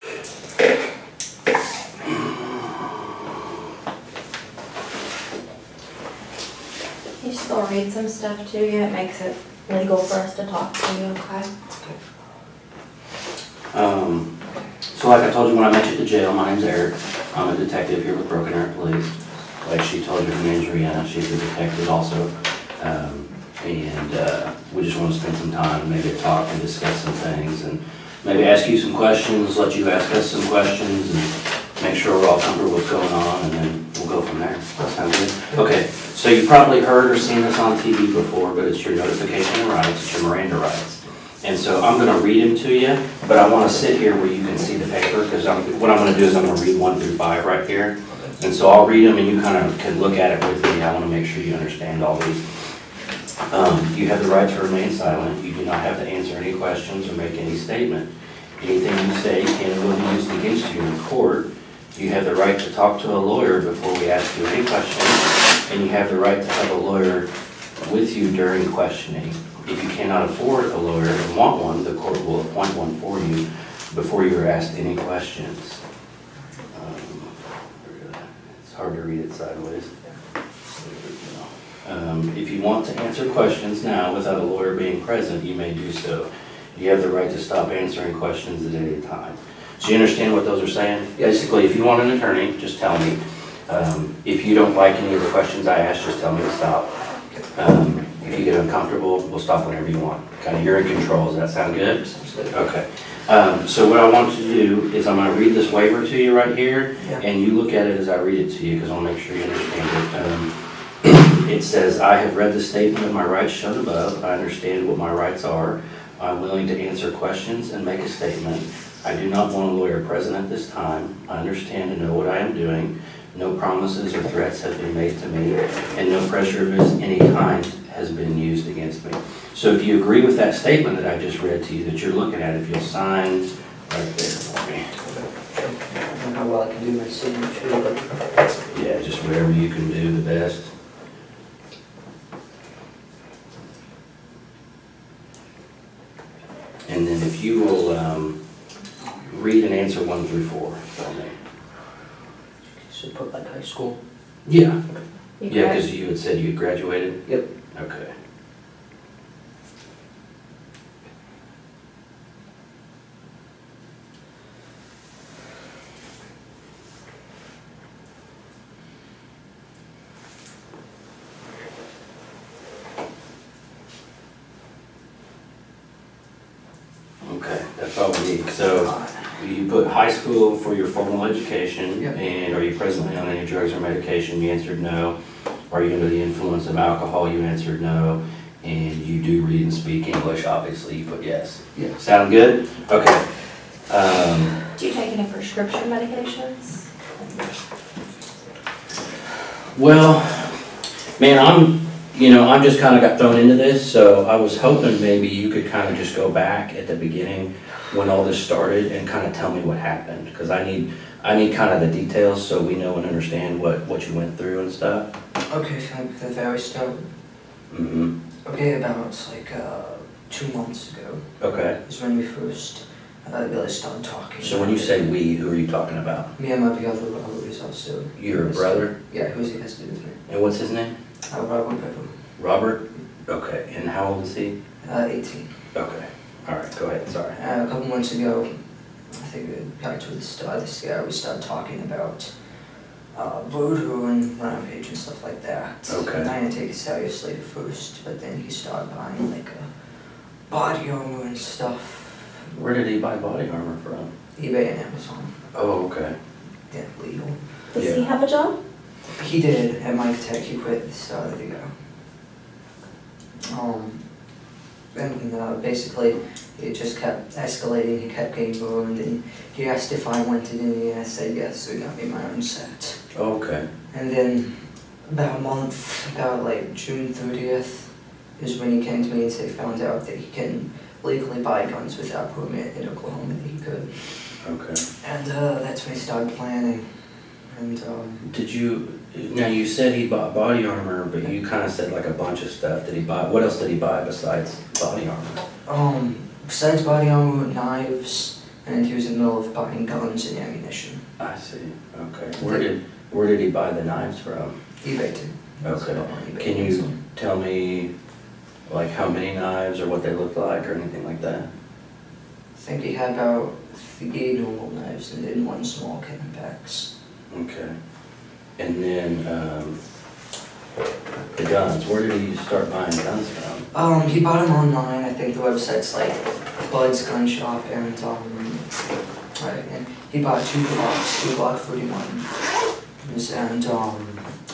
You still read some stuff to you, it makes it legal for us to talk to you, okay? So like I told you when I met you at the jail, my name's Eric. I'm a detective here with Broken Arrow Police. Like she told you, her name's Rihanna. She's a detective also. We just want to spend some time, maybe talk and discuss some things, and maybe ask you some questions, let you ask us some questions, and make sure we're all comfortable with what's going on, and then we'll go from there. That sound good? Okay, so you probably heard or seen this on TV before, but it's your notification of rights, it's your Miranda rights. And so I'm going to read them to you, but I want to sit here where you can see the paper, because what I'm going to do is I'm going to read 1 through 5 right here. And so I'll read them and you kind of can look at it with me. I want to make sure you understand all these. You have the right to remain silent. You do not have to answer any questions or make any statement. Anything you say can and will be used against you in court. You have the right to talk to a lawyer before we ask you any questions, and you have the right to have a lawyer with you during questioning. If you cannot afford a lawyer and want one, the court will appoint one for you before you are asked any questions. It's hard to read it sideways. If you want to answer questions now without a lawyer being present, you may do so. You have the right to stop answering questions at any time. So you understand what those are saying? Yes. Basically, if you want an attorney, just tell me. If you don't like any of the questions I ask, just tell me to stop. If you get uncomfortable, we'll stop whenever you want. Kind of, you're in control. Does that sound good? Sounds good. Okay. So what I want you to do is I'm going to read this waiver to you right here, and you look at it as I read it to you, because I'll make sure you understand it. It says, I have read the statement of my rights shown above. I understand what my rights are. I'm willing to answer questions and make a statement. I do not want a lawyer present at this time. I understand and know what I am doing. No promises or threats have been made to me, and no pressure of any kind has been used against me. So if you agree with that statement that I just read to you that you're looking at, if you'll sign right there for me. I don't know how well I can do my signature, but Yeah, just whatever you can do the best. And then if you will read and answer 1 through 4 for me. should put like high school. Yeah. You Yeah, grad- because you had said you had graduated? Yep. Okay. Okay, that's all we need. So you put high school for your formal education, Yep. and are you presently on any drugs or medication? You answered no. Are you under the influence of alcohol? You answered no. And you do read and speak English, obviously, you put yes. Yeah. Sound good? Okay. Do you take any prescription medications? Well, man, I'm just kind of got thrown into this, so I was hoping maybe you could kind of just go back at the beginning when all this started and kind of tell me what happened, because I need kind of the details so we know and understand what you went through and stuff. Okay, so like the very start. Mm-hmm. Okay, about like 2 months ago Okay. is when we first really started talking. So when you say we, who are you talking about? Me and my brother Robert is also. Your brother? Yeah, who's he has to do with me. And what's his name? Robert Bever. Robert? Okay. And how old is he? 18. Okay. All right. Go ahead. Sorry. A couple months ago, I think back to the start of this year, we started talking about voodoo and rampage and stuff like that. Okay. And I didn't take it seriously at first, but then he started buying like a body armor and stuff. Where did he buy body armor from? eBay and Amazon. Oh, okay. Yeah, legal. Does Yeah. he have a job? He did at Mike Tech. He quit at the start of the year. And basically, it just kept escalating. He kept getting burned, and he asked if I wanted any, and I said yes, so he got me my own set. Okay. And then about a month, about like June 30th, is when he came to me and said he found out that he can legally buy guns without permit in Oklahoma, that he could. Okay. And that's when he started planning. And Did you, now you said he bought body armor, but you kind of said like a bunch of stuff. Did he buy, what else did he buy besides body armor? besides body armor, knives, and he was in the middle of buying guns and ammunition. I see, okay. Where did he buy the knives from? eBay too. Okay. So on eBay Can and so you on. tell me, like, how many knives or what they look like or anything like that? I think he had about 3 normal knives and then 1 small cannon packs. Okay. And then, the guns, where did he start buying guns from? He bought them online. I think the website's like Bud's Gun Shop, and and he bought 2 Glocks, 2 Glock 41s,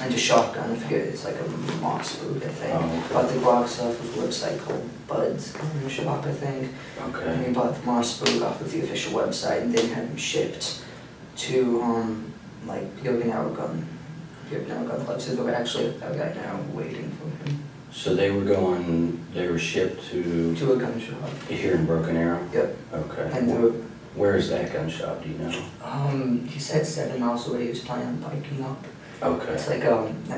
and a shotgun. I forget, it's like a Mossberg, I think. Oh, okay. Bought the Glocks off of a website called Bud's Gun Shop, I think. And Okay, he bought the Mossberg off of the official website, and then had them shipped to like Okinawa gun club. So they're actually right now waiting for him so they were shipped to to a gun shop. here in Broken Arrow? Yep. Okay. And they were, Where is that gun shop, do you know? he said 7 miles away. He was planning on biking up. Okay, It's like and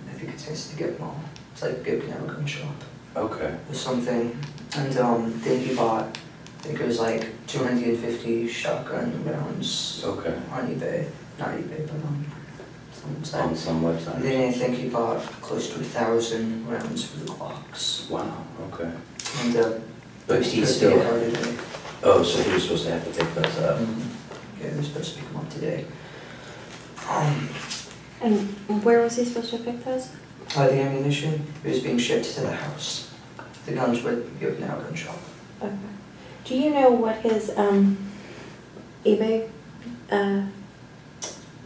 I think it's next to Gip Mall. It's like Okinawa gun shop okay, or something. And then he bought, I think it was like 250 shotgun rounds okay. on eBay, not eBay, but some website. On some And website? then I think he bought close to 1,000 rounds for the Glocks. Wow, okay. And But he's he's supposed to get still, out today. oh, so he was supposed to have to pick those up? Yeah, they're supposed to pick him up today. And where was he supposed to pick those? The ammunition was being shipped to the house. The guns were at the Okinawa gun shop. Okay. Do you know what his eBay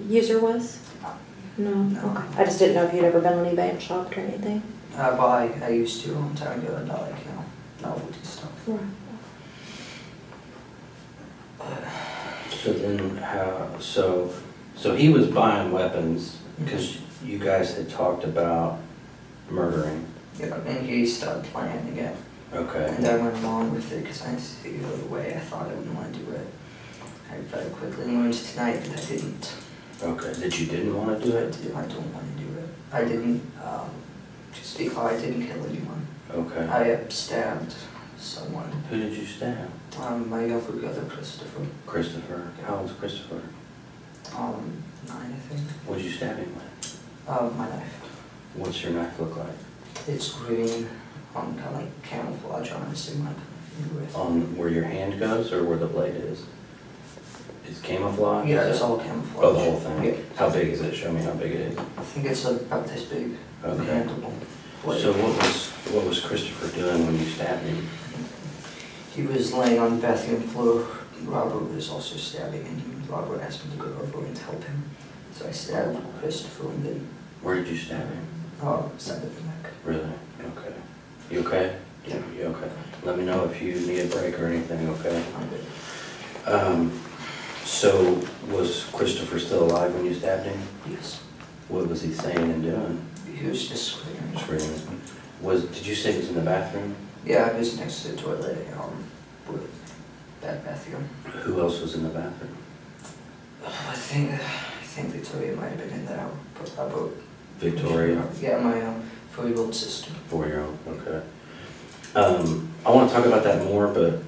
user was? No. No. Okay. I just didn't know if you'd ever been on eBay and shopped or anything. Well, I used to a long time ago, and I like, novelty stuff. Right. So then so he was buying weapons because you guys had talked about murdering. Yeah, and he started planning it. Okay, And I went along with it because I didn't see the way I thought I wouldn't want to do it. I very quickly learned tonight that I didn't. okay. That you didn't want to do it? I don't want to do it. I didn't, just because I didn't kill anyone. Okay. I stabbed someone. Who did you stab? My younger brother, Christopher. Christopher. How old's Christopher? 9, I think. What'd you stab him with? My knife. What's your knife look like? It's green, kind of like camouflage, honestly, my with. On where your hand goes or where the blade is? It's camouflage? Yeah, Is it's that- all camouflage. Oh, the whole thing? Yeah. How big is it? Show me how big it is. I think it's about this big. Okay. Handleable blade. So what was Christopher doing when you stabbed him? He was laying on the bathroom floor. Robert was also stabbing him. Robert asked me to go over and help him. So I stabbed Christopher and then, Where did you stab him? side of the neck. Really? Okay. You okay? Yeah. You okay? Let me know if you need a break or anything, okay? I'm good. So was Christopher still alive when you stabbed him? Yes. What was he saying and doing? He was just screaming. Screaming. Did you say he was in the bathroom? Yeah, he was next to the toilet, with that bathroom. Who else was in the bathroom? I think Victoria might have been in there, but about Victoria? Yeah, my 4-year-old sister. 4-year-old, okay. I want to talk about that more, but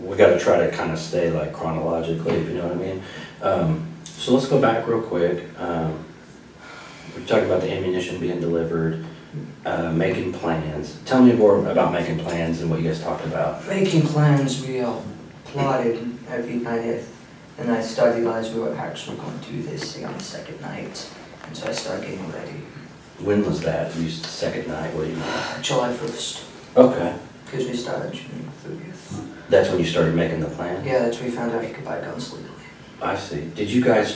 we got to try to kind of stay like chronologically, if you know what I mean. So let's go back real quick. We're talking about the ammunition being delivered, making plans. Tell me more about making plans and what you guys talked about. Making plans, we plotted every night, and I started realizing we were actually going to do this thing on the second night, and so I started getting ready. When was that? You second night, what do you mean? July 1st, Okay. because we started June 30th. That's when you started making the plan? Yeah, that's when we found out you could buy guns legally. I see. Did you guys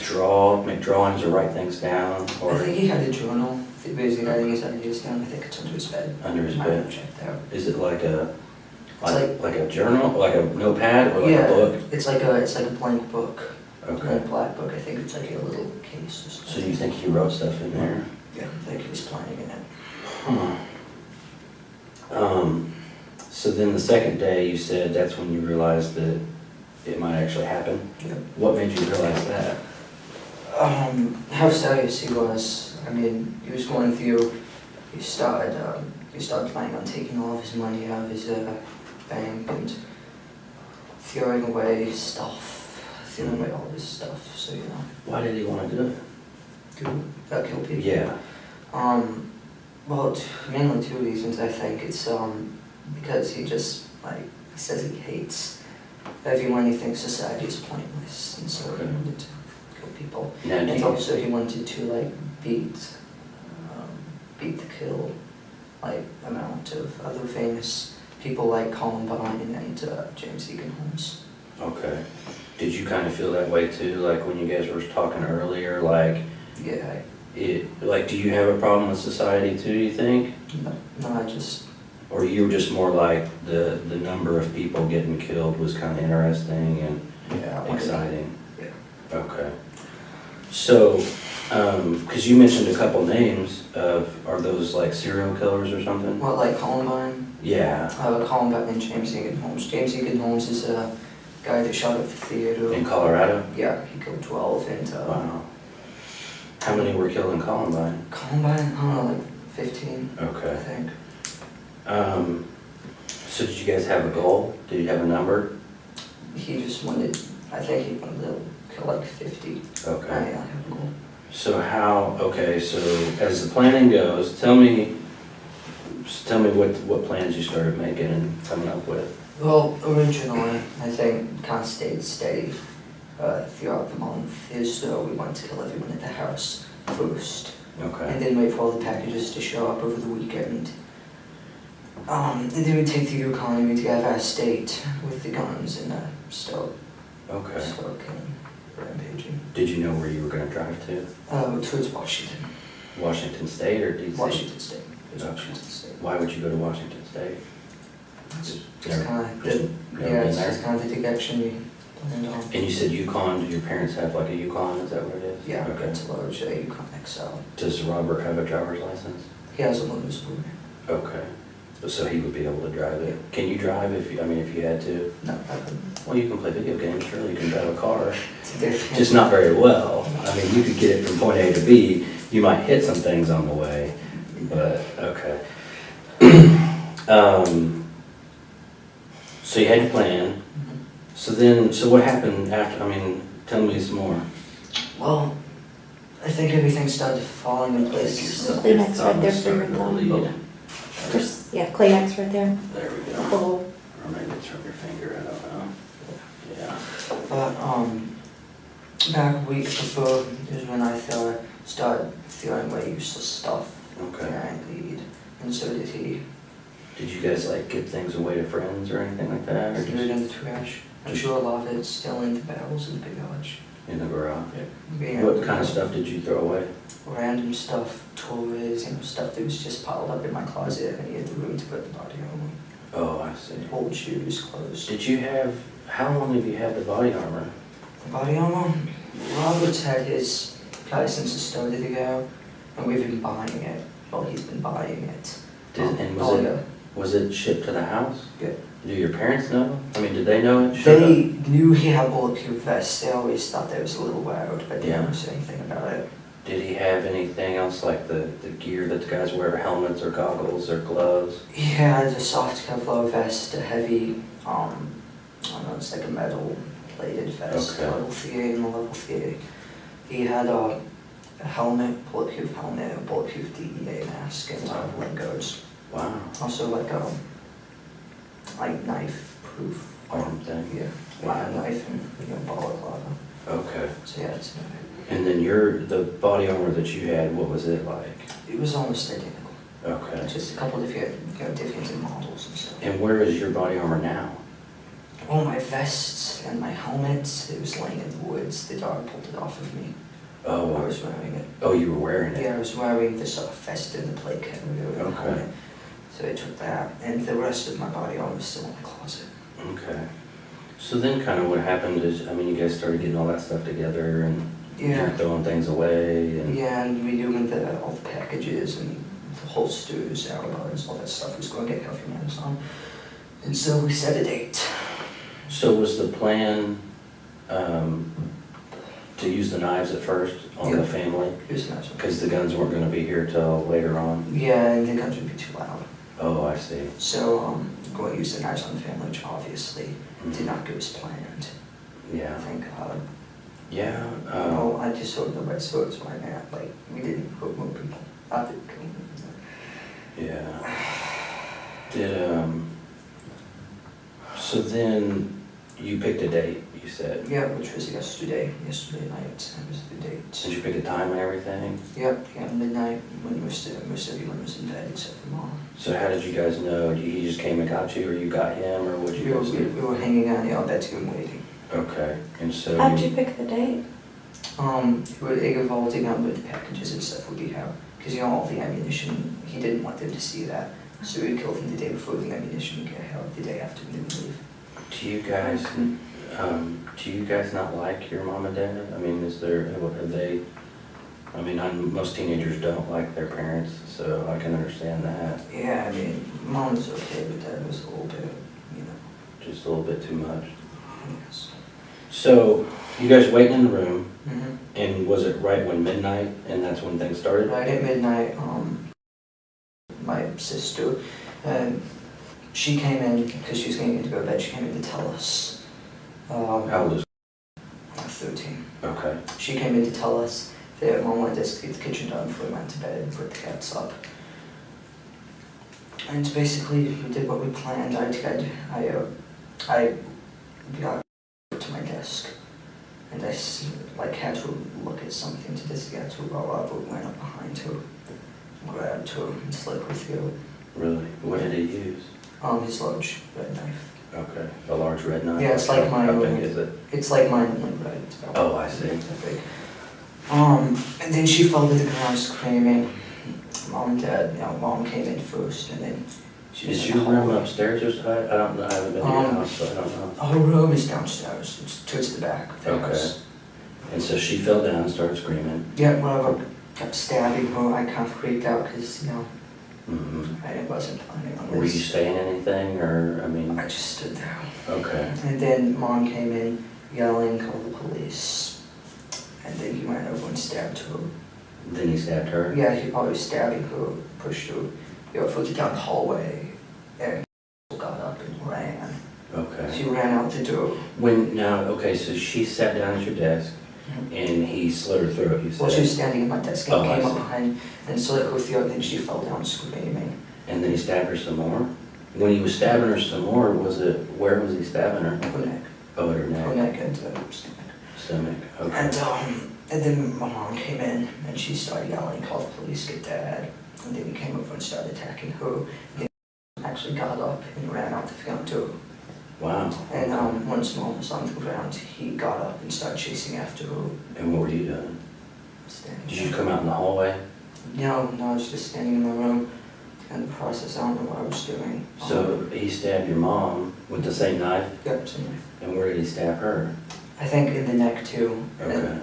make drawings or write things down? I Or think he had a journal, basically writing his ideas down. I think it's under his bed. under his I bed? haven't checked out. Is it like a It's like a journal, like a notepad, or like a book? It's like a blank book, Okay. blank black book. I think it's like a little case or So something. you think he wrote stuff in there? Yeah, I think he was planning in it. Huh. So then the second day, you said that's when you realized that it might actually happen. Yeah. What made you realize that? How serious he was. I mean, he was going through. He started planning on taking all of his money out of his bank, and throwing away stuff, throwing away all this stuff, so you know. Why did he want to do it? Kill people? Yeah. Well, mainly two reasons, I think. It's, because he just, like, he says he hates everyone, he thinks society is pointless, and so he wanted to kill people. Now, do And you, also he wanted to, like, beat the kill, like, amount of other famous people like Columbine and James Egan Holmes. okay. Did you kind of feel that way too, like when you guys were talking earlier, like, Yeah, like, do you have a problem with society too, do you think? no, I just, Or you were just more like the number of people getting killed was kind of interesting and yeah, I wanted to- exciting? Yeah. Okay. So, because you mentioned a couple names of, are those like serial killers or something? What, like Columbine? Yeah, Columbine and James Egan Holmes. James Egan Holmes is a guy that shot up the theater. in Colorado? Yeah, he killed 12, and Wow. How many were killed in Columbine? Columbine, I don't know, like 15, I Okay. think. So did you guys have a goal? Did you have a number? He just wanted, I think he wanted to kill like 50. Okay. I have a goal. So how, okay, so as the planning goes, tell me what plans you started making and coming up with. Well, originally, I think kind of stayed steady throughout the month. Is we wanted to kill everyone at the house first, Okay. and then wait for all the packages to show up over the weekend. And then we take the Yukon and we together our state with the guns and start Okay. killing, rampaging. Did you know where you were gonna drive to? Towards Washington. Washington State or DC? Washington State. Okay. Washington State. Why would you go to Washington State? It's Never- kind of just the, never yeah, been it's there? just kind of the direction we planned on. And you said Yukon, do your parents have like a Yukon, is that what it is? Yeah, Okay. it's a large Yukon XL. Does Robert have a driver's license? He has a motor's board. Okay. So he would be able to drive it. Can you drive if you, I mean, if you had to? No, I couldn't. Well, you can play video games, surely you can drive a car. It's a different. Just not very well. I mean, you could get it from point A to B. You might hit some things on the way, but, okay. So you had your plan. So what happened after, I mean, tell me some more. Well, I think everything started falling in place. Kleenex right there for your thumb. Lead. Just, yeah, Kleenex right there. There we go. Oh, Or maybe it's from your finger, I don't know. Yeah. But, back a week before is when I started throwing away useless stuff. Okay. And I lead, and so did he. Did you guys like give things away to friends or anything like that? Or Threw it just in the trash. I'm sure a lot of it's still in the barrels in the garage. in the garage? Yeah. What kind of stuff did you throw away? Random stuff, toys, stuff that was just piled up in my closet and he had the room to put the body armor. Oh, I see. Old shoes, clothes. Did you have, how long have you had the body armor? The body armor? Robert's had his guy since the start of the year, and we've been buying it. Well, he's been buying it. And Oh, yeah. was it shipped to the house? Yeah. Do your parents know? I mean, did they know it? showed They knew he had bulletproof vests. They always thought that was a little loud, but they Yeah. never said anything about it. up? Did he have anything else like the gear that the guys wear, helmets or goggles or gloves? He had a soft Kevlar vest, a heavy, I don't know, it's like a metal plated vest, Okay. level 3 and a level 3. He had a helmet, bulletproof helmet, a bulletproof DEA mask, and leg guards. Wow. Also like a knife-proof Arm thing? Yeah, Wow. knife and balaclava. Okay. So yeah, it's And then the body armor that you had, what was it like? it was almost identical. Okay. Just a couple different, difference in models and stuff. And where is your body armor now? Oh, my vests and my helmets, it was laying in the woods. The dog pulled it off of me. I Oh, was wearing it. oh, you were wearing it? Yeah, I was wearing this vest and the plate carrier and the Okay. helmet. So I took that, and the rest of my body armor was still in the closet. Okay. So then kind of what happened is, I mean, you guys started getting all that stuff together and Yeah. you're throwing things away and... Yeah, and we doing all the packages and the holsters, arrows, all that stuff was going to get from Amazon. And so we set a date. So was the plan to use the knives at first on the family? Here's the next one. Because the guns weren't going to be here till later on? Yeah, and the guns would be too loud. Oh, I see. So, going to use the knives on the family, which obviously did not go as planned. Yeah. Thank God. Yeah. No, I just hope nobody saw us why not. Like, we didn't hope more people. I didn't kill them. Yeah. Did, so then you picked a date, you said? Yeah, which was yesterday night. That was the date. Did you pick a time and everything? Yep, yeah, midnight when most everyone was in bed except for Mom. So how did you guys know? He just came and got you, or you got him, or what did you guys do? We were hanging out in the bedroom waiting. Okay, and so... How'd you pick the date? It involved with the packages and stuff would be how, because all the ammunition, he didn't want them to see that. So we killed him the day before the ammunition would get held, the day after we leave. Do you guys not like your mom and dad? I mean, are they, I mean, most teenagers don't like their parents, so I can understand that. Yeah, I mean, Mom was okay, but Dad was a little bit, Just a little bit too much. Yes. So, you guys waiting in the room, Mm-hmm. and was it right when midnight, and that's when things started? Right at midnight, my sister, she came in, because she was getting to go to bed, she came in to tell us. How old is 13. Okay. She came in to tell us that Mom wanted us to get the kitchen done before we went to bed and put the cats up. And basically, we did what we planned. I got to my desk, and I had to look at something to just get to roll up, but went up behind her, grabbed her, and slit her throat. Really? What did he use? His large red knife. Okay. A large red knife? Yeah, it's like mine. How big is it? It's like mine, like red. It's about Oh, I see. that big. And then she fell to the ground screaming. Mom, Dad, Mom came in first, and then she was Is in your the room hallway. upstairs or something? I don't know. I haven't been to your house, so I don't know. Her room is downstairs. It's towards the back of the Okay. house. And so she fell down and started screaming. Yeah, whatever. Kept stabbing her. I kind of freaked out because, Mm-hmm. I wasn't planning on this. Were you saying anything, or, I mean? I just stood there. Okay. And then Mom came in yelling, call the police. And then he went over and stabbed her. Then he stabbed her? Yeah, he probably stabbing her, pushed her, further down the hallway, and got up and ran. Okay. She ran out the door. Okay, so she sat down at your desk, and he slit her throat, you said? Well, she was standing at my desk and Oh, I came up see. behind and slit her throat, then she fell down screaming. And then he stabbed her some more? When he was stabbing her some more, where was he stabbing her? Her neck. Oh, at her Her neck? neck and stomach. Stomach, okay. And then my mom came in and she started yelling, call the police, get Dad. And then he came over and started attacking her. He actually got up and ran out the front door. Wow. And once Mom was on the ground, he got up and started chasing after her. And what were you doing? Standing Did you there. come out in the hallway? No, I was just standing in my room. In the process, I don't know what I was doing. So he stabbed your mom with the same knife? Yep, same knife. And where did he stab her? I think in the neck too. Okay.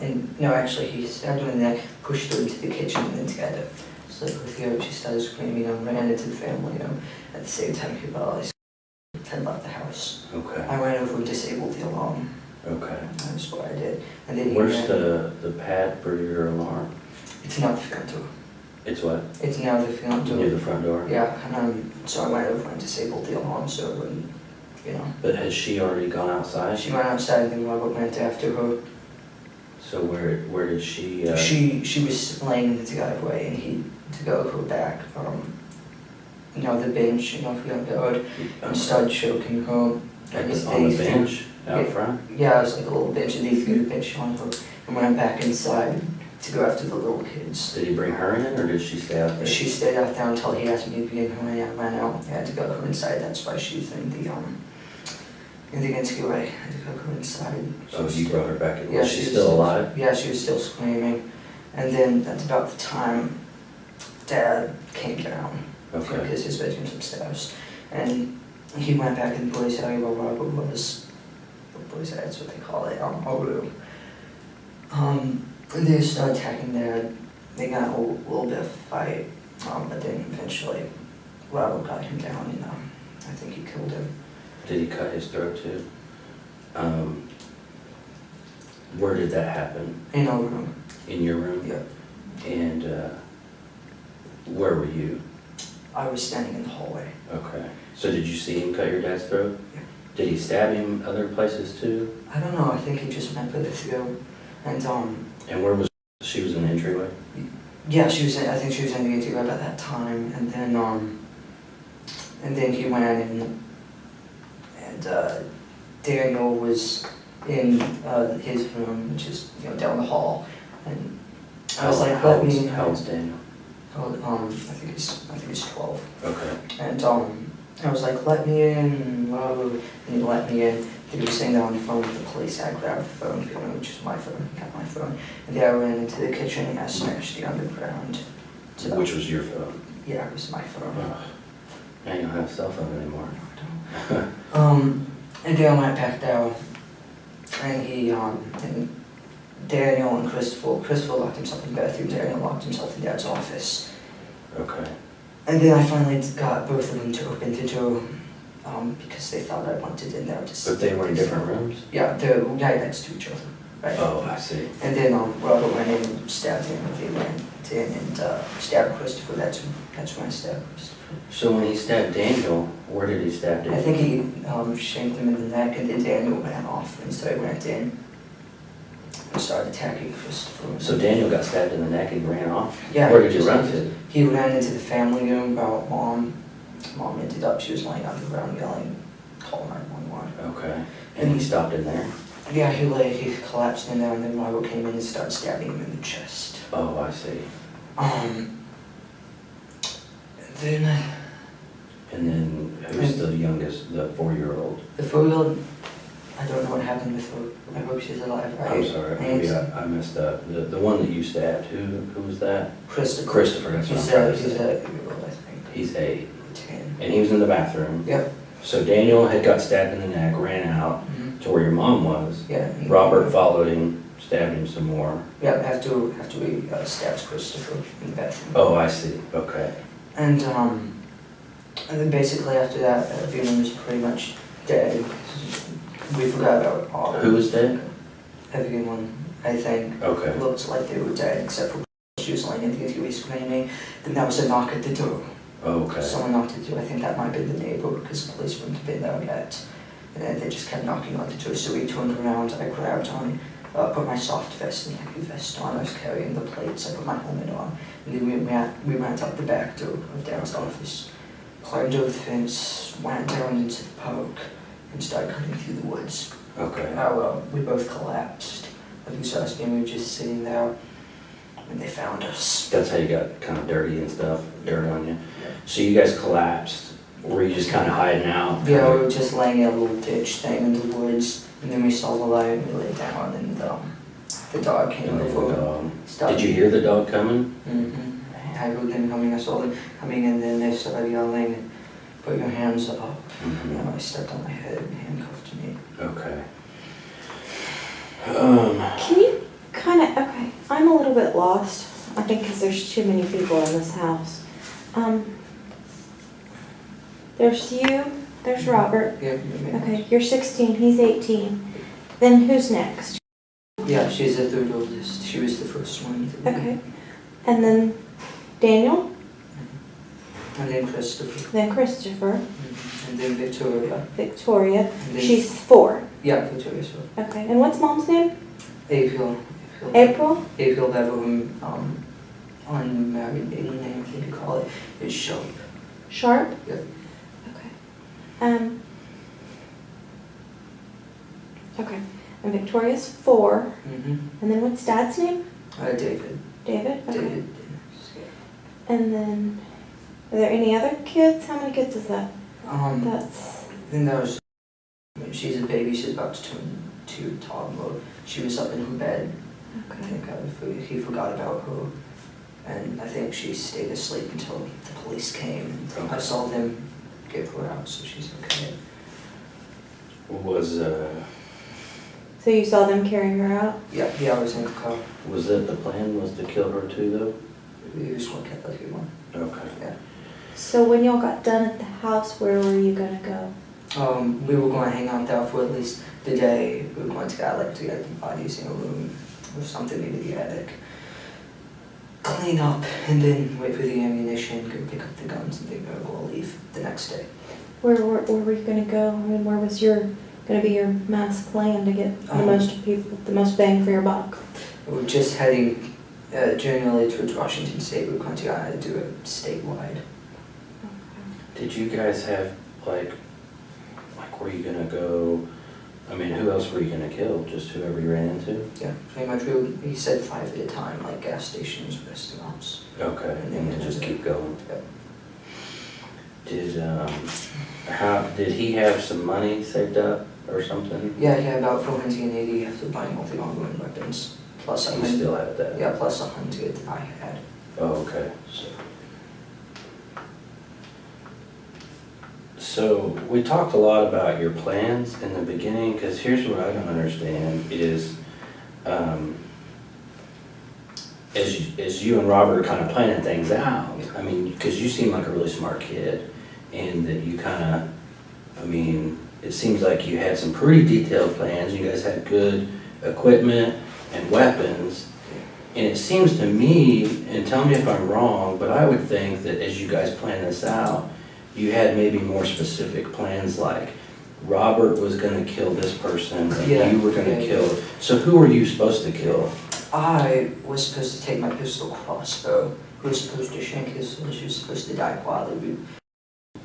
And no, actually, he stabbed her in the neck, pushed her into the kitchen, and then together. Slit her throat. She started screaming and ran into the family. At the same time, he realized had left the house. Okay. I ran over and disabled the alarm. Okay. That's what I did. And then he Where's ran. the pad for your alarm? It's not the front door. It's what? It's now the front door. Near the front door? Yeah, and so I went over and disabled the alarm so it wouldn't, But has she already gone outside? She went outside and then Robert went after her. So where did she? She was laying in the driveway and he to go her back the bench, if you don't go, and started choking her. On the bench out front? Yeah, it was like a little bench and they threw the bench on her and went back inside to go after the little kids. Did he bring her in, or did she stay out there? She stayed out there until he asked me to be in her and I ran out. I had to go her inside, that's why she's in the NCQA. I had to go her inside. Oh, you brought her back in? Yeah, Was she still alive? Yeah, she was still screaming. And then that's about the time Dad came down. Okay. Because his bedroom's upstairs. And he went back in the boys' area where Robert was. The boys' area, that's what they call it, our room. And they started attacking Dad. They got a little bit of a fight. But then eventually Robert got him down and I think he killed him. Did he cut his throat too? Where did that happen? In our room. In your room? Yeah. And where were you? I was standing in the hallway. Okay. So did you see him cut your dad's throat? Yeah. Did he stab him other places too? I don't know, I think he just went for the throat. And And where was she? Was in the entryway? yeah, she was. I think she was in the entryway at that time. And then he went in, and Daniel was in his room, which is down the hall. And I was like, let me. How old's Daniel? I think he's 12. Okay. And I was like, let me in, and he let me in. He was sitting there on the phone with the police. I grabbed the phone, which is my phone. He got my phone. And then I ran into the kitchen and I smashed the underground. So, Which was your phone? yeah, it was my phone. Ugh. Now you don't have a cell phone anymore. And then I went back down, and and Daniel and Christopher locked himself in the bathroom. Daniel locked himself in Dad's office. Okay. And then I finally got both of them to open the door, because they thought I wanted in there to see. But they were in different rooms? Yeah, they're right next to each other. Right? Oh, I see. And then Robert went in and stabbed him, and they went in and stabbed Christopher. That's when I stabbed Christopher. So when he stabbed Daniel, where did he stab Daniel? I think he shanked him in the neck, and then Daniel ran off, and so I went in and started attacking Christopher. So Daniel got stabbed in the neck and ran off? Yeah. Where did you run to? He ran into the family room about Mom. Mom ended up, she was laying on the ground yelling, call 911. Okay. And he stopped in there? Yeah, he collapsed in there, and then Robert came in and started stabbing him in the chest. Oh, I see. And then who's the youngest, the 4-year-old? The 4-year-old, I don't know what happened with her. I hope she's alive. I'm sorry, maybe I messed up. The one that you stabbed, who was that? Christopher. Christopher, that's what I'm He's trying to 8-year-old, I think. He's 8. 10. And he was in the bathroom. Yep. So Daniel had got stabbed in the neck, ran out to where your mom was. Yeah. Robert followed him, stabbed him some more. Yeah, after he stabs Christopher in the bathroom. Oh, I see. Okay. And then basically after that, everyone was pretty much dead. We forgot about all. Who was dead? Everyone, I think, Okay. looked like they were dead, except for she was lying in the interview screaming. Then there was a knock at the door. Okay. Someone knocked at the door. I think that might be the neighbor, because the police wouldn't have been there yet. And then they just kept knocking on the door. So we turned around. I grabbed on, put my soft vest and heavy vest on. I was carrying the plates. I put my helmet on. And then we went out the back door of Dad's office, climbed over the fence, went down into the park, and started cutting through the woods. Okay. We both collapsed. Like we saw us, and we were just sitting there, and they found us. That's how you got kind of dirty and stuff, dirt on you. Yeah. So you guys collapsed. Were you just kind of hiding out? Yeah, we were just laying in a little ditch thing in the woods, and then we saw the light, and we lay down, and the dog came over. Did you hear the dog coming? Mm-hmm. I heard them coming. I saw them coming, and then they started yelling, "Put your hands up!" Mm-hmm. And I stepped on my head and handcuffed me. Okay. Can you okay, I'm a little bit lost, I think because there's too many people in this house. There's you, there's Robert. Yeah. Okay, you're 16, he's 18. Then who's next? Yeah, she's the third oldest. She was the first one. Okay. And then Daniel, And then Christopher. then Christopher, And then Victoria. Victoria. And then, She's 4. yeah, Victoria's one. Okay, and what's mom's name? April. April? April Bever, unmarried maiden name, I think you call it, is Sharp. Sharp? Yeah. Okay. Okay. And Victoria's 4. Mm-hmm. And then what's Dad's name? David. David? Okay. David. And then, are there any other kids? How many kids is that? That's... Then there was, she's a baby, she's about to turn 2, toddler. She was up in her bed. I Okay. think he forgot about her. And I think she stayed asleep until the police came. And I saw them get her out, so she's okay. So you saw them carrying her out? Yeah, I was in the car. Was that the plan, was to kill her too, though? We just want to keep everyone. Okay. Yeah. So when y'all got done at the house, where were you gonna go? We were going to hang out there for at least the day. We were going to get the bodies in a room or something, maybe the attic. clean up, and then wait for the ammunition, go pick up the guns, and then go leave the next day. Where were you gonna go? I mean, where was gonna be your mass plan to get the most people, the most bang for your buck? We're just heading generally towards Washington State. We're going to do it statewide. Did you guys have, like, were you gonna go, I mean, who else were you gonna kill? Just whoever you ran into? Yeah, pretty much. He said 5 at a time, like gas stations, restaurants. Okay, and then just keep going. Yep. Did he have some money saved up or something? Yeah, he had about 480 after buying all the ongoing weapons. Plus You still have that? Yeah, plus 100 I had. Oh, okay. So we talked a lot about your plans in the beginning, because here's what I don't understand is, as you and Robert are kind of planning things out, I mean, because you seem like a really smart kid, and that you kind of, I mean, it seems like you had some pretty detailed plans. You guys had good equipment and weapons, and it seems to me, and tell me if I'm wrong, but I would think that as you guys plan this out, you had maybe more specific plans, like Robert was going to kill this person, and you were going to kill. So who were you supposed to kill? I was supposed to take my pistol crossbow. Who was supposed to shank his son. She was supposed to die quietly.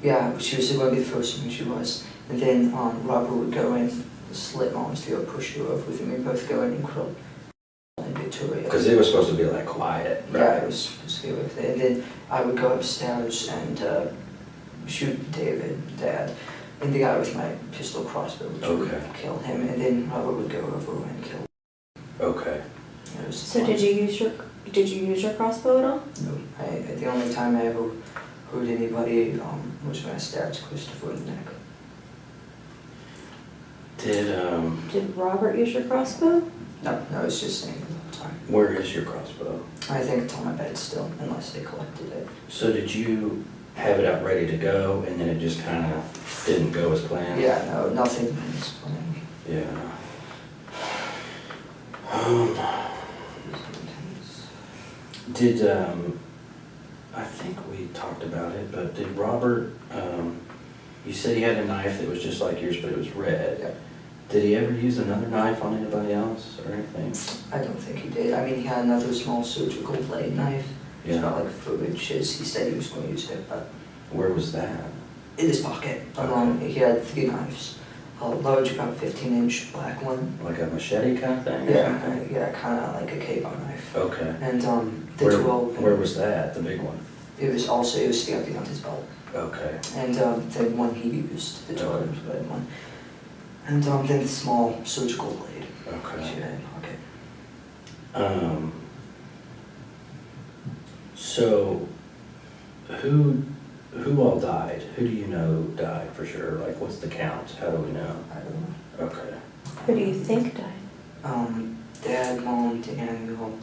Yeah, she was going to be the first one, she was. And then Robert would go in, slit Mom's throat, push her over with him. We'd both go in and kill Victoria. Because it was supposed to be like quiet, right? Yeah, it was supposed to be with it. And then I would go upstairs and shoot David, Dad, and the guy with my pistol crossbow would kill him, and then Robert would go over and kill him. Okay. So did you use your crossbow at all? No. The only time I ever hurt anybody was when I stabbed Christopher in the neck. Did Robert use your crossbow? No, it's just saying the whole time. Where is your crossbow? I think it's on my bed still, unless they collected it. So did you have it out ready to go, and then it just kind of didn't go as planned? Yeah, no, nothing is planned. Yeah. I think we talked about it, but did Robert, you said he had a knife that was just like yours, but it was red. Yeah. Did he ever use another knife on anybody else or anything? I don't think he did. I mean, he had another small surgical blade knife. Yeah. It's not like footage. He said he was going to use it, but... Where was that? In his pocket. He had 3 knives. A large, about 15-inch black one. Like a machete kind of thing? Yeah, kind of like a K-bar knife. Okay. And where was that, the big one? It was stamped on his belt. Okay. And the one he used, the 12-inch blade one. And then the small surgical blade. Okay. Which he had in his pocket. So, who all died? Who do you know died for sure? Like, what's the count? How do we know? I don't know. Okay. Who do you think died? Dad, Mom, Daniel.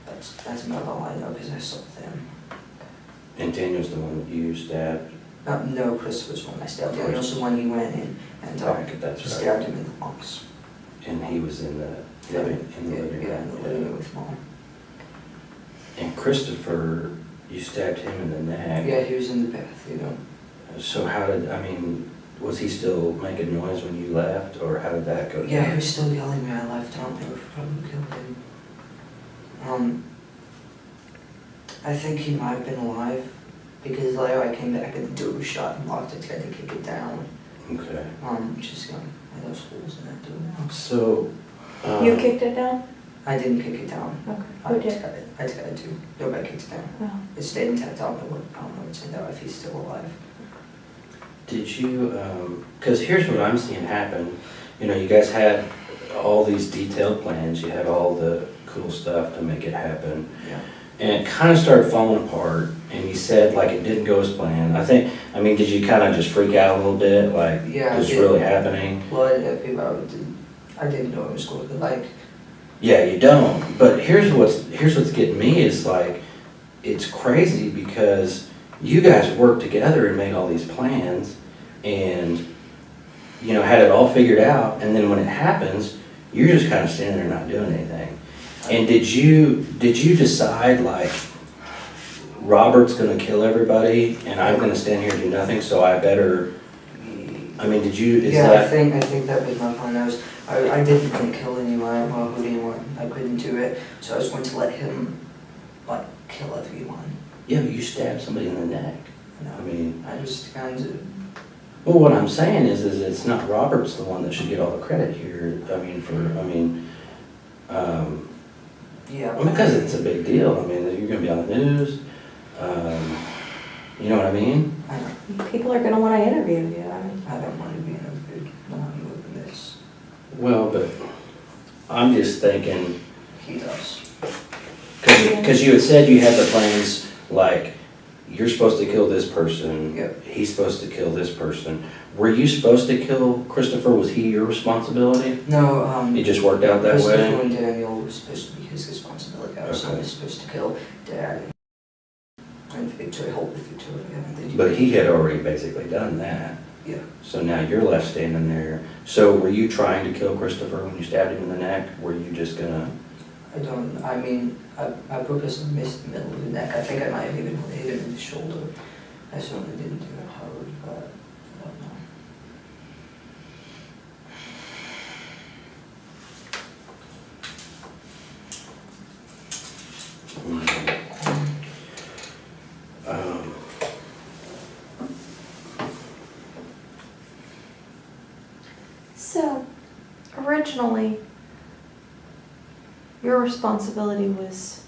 That's about all I know because I saw them. And Daniel's the one that you stabbed? No, Chris was the one I stabbed. Daniel's the one he went in and stabbed him in the lungs. And he was in the living room? Yeah, in the living room with Mom. And Christopher, you stabbed him in the neck? Yeah, he was in the bath, you know. So was he still making noise when you left, or how did that go down? Yeah, he was still yelling when I left. I don't think we probably killed him. I think he might have been alive, because later I came back and the door was shut and locked. I tried to kick it down. Okay. Just had those holes in that door now. So... you kicked it down? I didn't kick it down. Okay. Who did? I tried to. Nobody kicked it down. Oh. It stayed intact. I don't know what's in there, if he's still alive. Did you, because here's what I'm seeing happen. You know, you guys had all these detailed plans. You had all the cool stuff to make it happen. Yeah. And it kind of started falling apart, and you said, like, it didn't go as planned. Did you kind of just freak out a little bit? Like, what's really happening? Well, I didn't know it was going to be like. Yeah, you don't. But here's what's getting me is, like, it's crazy because you guys worked together and made all these plans and, you know, had it all figured out. And then when it happens, you're just kind of standing there not doing anything. And did you decide, like, Robert's gonna kill everybody and I'm gonna stand here and do nothing, so I better, I mean, is Yeah, that? I think that was my plan. I didn't want to kill anyone or hurt anyone. I couldn't do it, so I was going to let him, like, kill everyone. Yeah, but you stabbed somebody in the neck. You know, I mean, I just kind of. well, what I'm saying is it's not Robert's the one that should get all the credit here. I mean, Yeah. because it's a big deal. I mean, you're gonna be on the news. You know what I mean? I know. People are gonna wanna interview you, I mean. I don't want to be interviewed. No, I'm moving this. Well, but I'm just thinking, He does. because you had said you had the plans, like, you're supposed to kill this person. Yep. He's supposed to kill this person. Were you supposed to kill Christopher? Was he your responsibility? No, It just worked out that Christopher way? and Daniel was supposed to be his responsibility. I was Okay. only supposed to kill Dad and Victoria, help with Victoria. And they But he had already basically done that. Yeah. So now you're left standing there. So were you trying to kill Christopher when you stabbed him in the neck? Were you just gonna? I mean, I purposely missed the middle of the neck. I think I might have even hit him in the shoulder. I certainly didn't do it hard, but I don't know. Um, So, originally, your responsibility was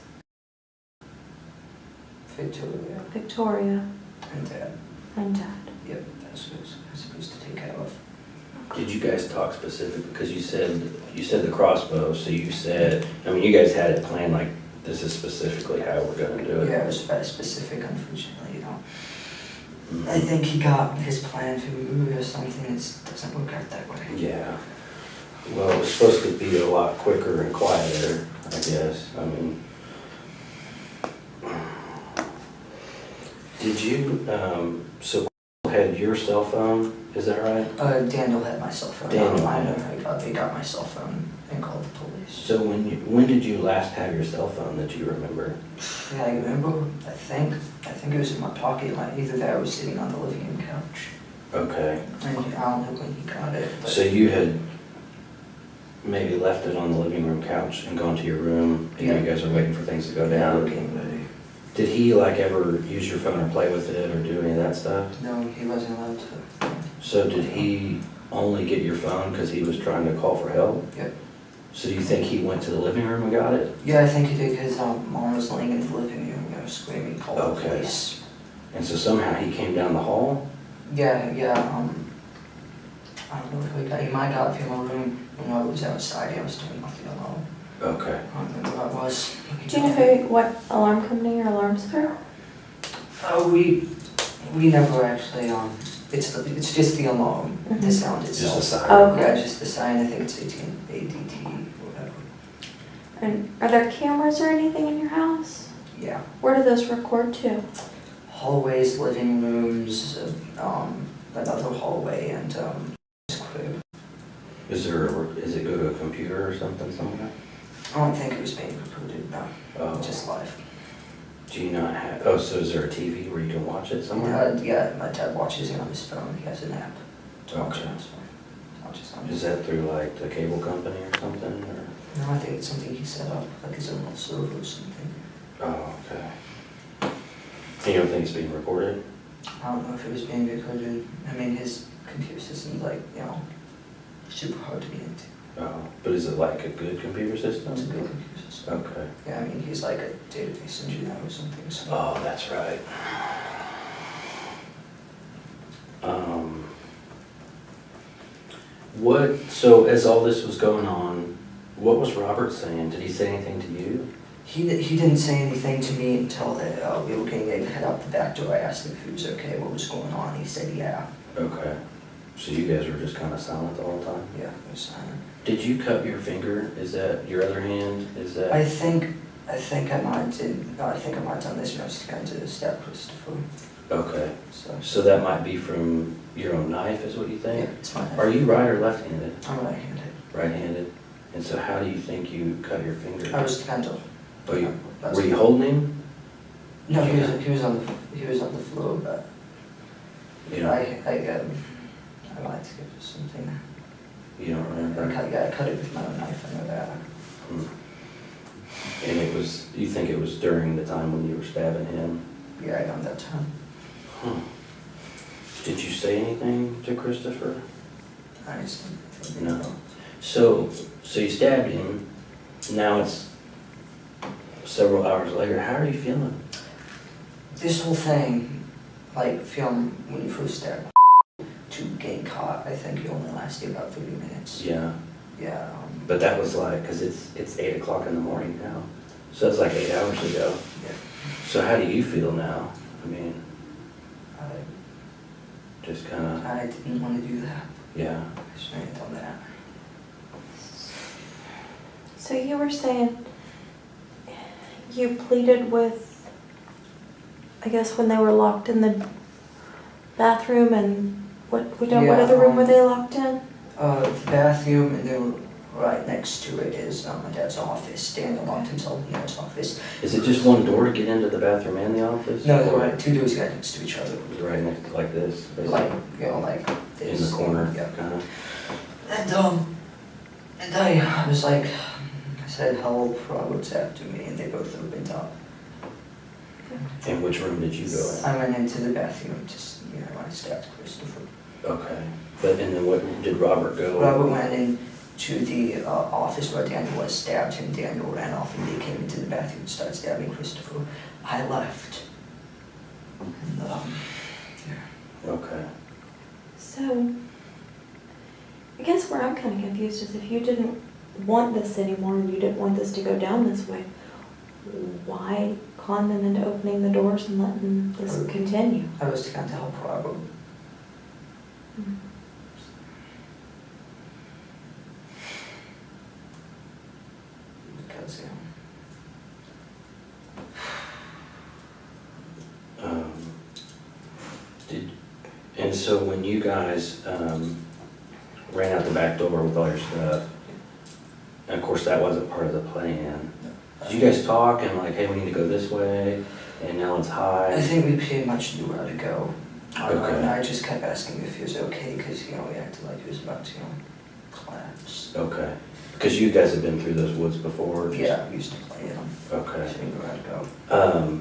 Victoria Victoria and Dad. and Dad. Yep, that's what I was supposed to take care of. Did you guys talk specific? Because you said the crossbow, so you said, I mean, you guys had it planned, like, this is specifically how we're gonna do it. Yeah, it was very specific, unfortunately, you know. I think he got his plan through or something. It doesn't work out that way. Yeah. Well, it was supposed to be a lot quicker and quieter, I guess. I mean, did you, so had your cell phone, is that right? Daniel had my cell phone. Daniel. I know they got my cell phone and called the police. So when did you last have your cell phone that you remember? Yeah, I remember. I think it was in my pocket. Like either that or I was sitting on the living room couch. Okay. And I don't know when he got it. But So you had maybe left it on the living room couch and gone to your room, and Yeah. you guys were waiting for things to go yeah, down? getting ready. Did he like ever use your phone or play with it or do any of that stuff? No, he wasn't allowed to. So did he only get your phone because he was trying to call for help? Yep. So do you think he went to the living room and got it? Yeah, I think he did because Mom was laying in the living room, you know, screaming, call the Okay. police. And so somehow he came down the hall? Yeah, I don't know if he might have got it from my room when I was outside. I was doing nothing alone. Okay. I don't remember what it was. Do you know what alarm company your alarm's through? We never actually, it's just the alarm, the Mhm. sound Just a itself. sign? Oh, Yeah, okay. just the sign, I think it's ADT, whatever. And are there cameras or anything in your house? Yeah. Where do those record to? Hallways, living rooms, another hallway, and his crib. Is it go to a computer or something somewhere? I don't think it was being recorded, no, Oh. just live. Do you not have, oh, so is there a TV where you can watch it somewhere? Yeah, my dad watches it on his phone, he has an app to watch it Okay. on his phone. Watches on Is that through like the cable company or something, or? No, I think it's something he set up, like his own little server or something. Oh, okay. And you don't think it's being recorded? I don't know if it was being recorded. I mean, his computer system's like, super hard to get into. Oh, but is it like a good computer system? It's a good computer system. Okay. Yeah, I mean, he's like a database engineer or something, so. Oh, that's right. So as all this was going on, what was Robert saying? Did he say anything to you? He didn't say anything to me until we were getting ready to head out the back door. I asked him if he was okay, what was going on. He said, yeah. Okay. So you guys were just kind of silent the whole time? Yeah, it was silent. Did you cut your finger? Is that your other hand? Is that? I think I might have done this when I was going to stab Christopher. Okay. So. So that might be from your own knife, is what you Yeah, think? it's fine. Are you right or left-handed? I'm right-handed. Right-handed. And so how do you think you cut your finger? I was kind of. Oh, were you holding him? No, he was on the floor, but Yeah. I like to give something. You don't remember? I cut it with my own knife. I know that. And you think it was during the time when you were stabbing him? Yeah, around that time. Huh. Did you say anything to Christopher? I just No. So you stabbed him. Now it's several hours later. How are you feeling? This whole thing, like film when you first start to getting caught, I think it only lasted about 30 minutes. Yeah. Yeah. But that was like, because it's 8 o'clock in the morning now. So it's like 8 hours ago. Yeah. So how do you feel now? I mean, just kind of, I didn't want to do that. yeah. I shouldn't have done that. So you were saying you pleaded with, I guess when they were locked in the bathroom, and what other room were they locked in? The bathroom, and then right next to it is my dad's office. Dan locked himself in his office. Is it just one door to get into the bathroom and the office? No, they're right. Two doors right next to each other. Right next to like this, basically. Like this. In the corner, Yeah. kind of. And I was like, I said, help, Robert's after me, and they both opened up. And which room did you go in? I went into the bathroom, just, I stabbed Christopher. Okay. And then what did Robert go? Robert went into the office where Daniel was, stabbed him. Daniel ran off, and they came into the bathroom and started stabbing Christopher. I left. And, yeah. Okay. So, I guess where I'm kind of confused is if you didn't want this anymore and you didn't want this to go down this way, why con them into opening the doors and letting this continue? I was trying to help Robert. Mm. Because, And so when you guys ran out the back door with all your stuff, and of course that wasn't part of the plan, did you guys talk and like, hey, we need to go this way, and now let's hide? I think we pretty much knew where to go. Okay. And I just kept asking if he was okay, because, we acted like he was about to, collapse. Okay. Because you guys have been through those woods before? Yeah, we used to play in them. Okay. So we knew where to go.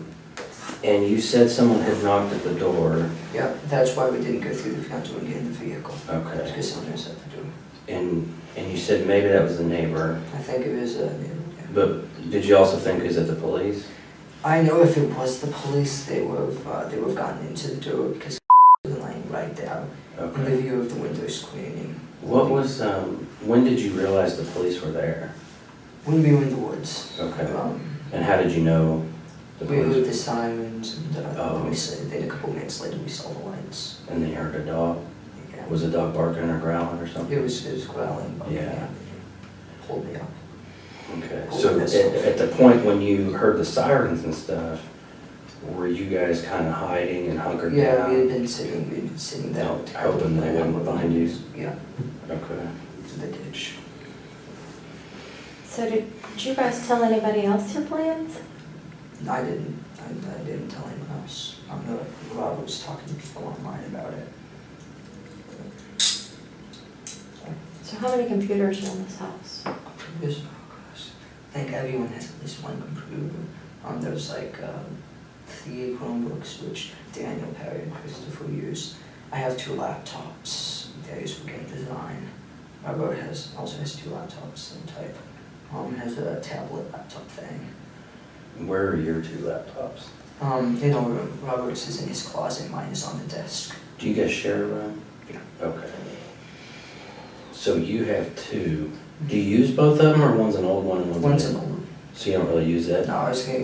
And you said someone had knocked at the door. Yeah, that's why we didn't go through the front door and get in the vehicle. Okay. Because someone was at the door. And you said maybe that was the neighbor. I think it was, yeah. But did you also think, is it the police? I know if it was the police, they would have gotten into the door, because was laying right down in the Okay. view of the window screening. What was, when did you realize the police were there? When we were in the woods. Okay. And how did you know the We heard police? the sirens, and Oh. then a couple minutes later we saw the lights. And then you heard a dog? Yeah. Was the dog barking or growling or something? It was growling, but Yeah. pulled me up. Okay. So at the point when you heard the sirens and stuff, were you guys kind of hiding and hunkered Yeah, down? we had been sitting down. Hoping they wouldn't find you? Yeah, Okay. to the ditch. So did you guys tell anybody else your plans? I didn't tell anyone else. I don't know if Rob was talking to people online about it. So how many computers are in this house? Computers, oh gosh. I think everyone has at least one computer. There's like 3 Chromebooks, which Daniel, Perry, and Christopher use. I have 2 laptops. They're used for game design. Robert also has 2 laptops, same type. Has a tablet laptop thing. Where are your 2 laptops? Robert's is in his closet, mine is on the desk. Do you guys share a room? Yeah. Okay. So you have 2. Do you use both of them, or one's an old one and One's a an new? old one. So you don't really use it? No, I was gonna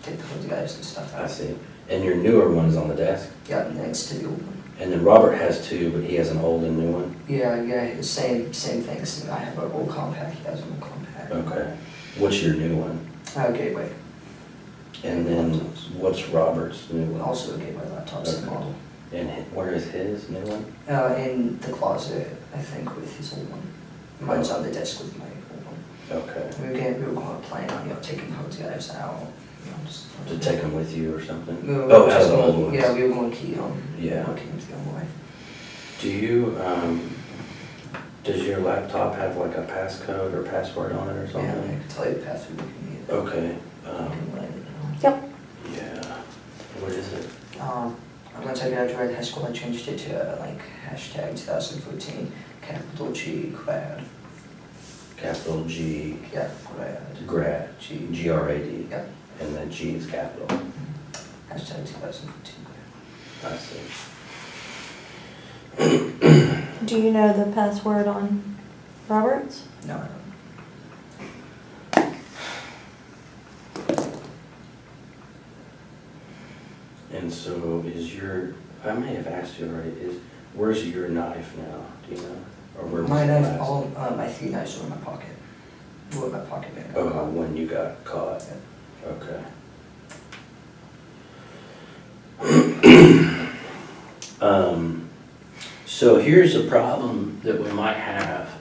take the photographs and stuff I out. see. And your newer one is on the desk? Yeah, next to the old one. And then Robert has 2, but he has an old and new one? Yeah, same things. I have an old compact, he has an old compact. Okay. What's your new one? Gateway. And then what's Robert's new one? Also a Gateway laptop, same Okay. model. And where is his new one? In the closet, I think, with his old one. Mine's on the desk with my old one. Okay. We were going to plan on, taking those guys out, just. To take them with you or something? We were Oh, just out of the old going, ones. yeah, we were going to keep them. Yeah. Keep them to the old way. Do you, does your laptop have like a passcode or password on it or Yeah, I something? can tell you the password if you need it. Okay. I can write it down. Yep. Yeah. What is it? Once I graduated high school, I changed it to hashtag 2014, capital G, grad. Capital G, Yeah, grad. grad, G. G-R-A-D. Yep. And then G is capital. Hashtag 2014 grad. I see. Do you know the password on Robert's? No, I don't. And so is your, I may have asked you already, where's your knife now? Do you know? Or where was My it knife, last? all my 3 knives were in my pocket. Were in my pocket bag. Oh, when you got caught? Okay. So here's a problem that we might have,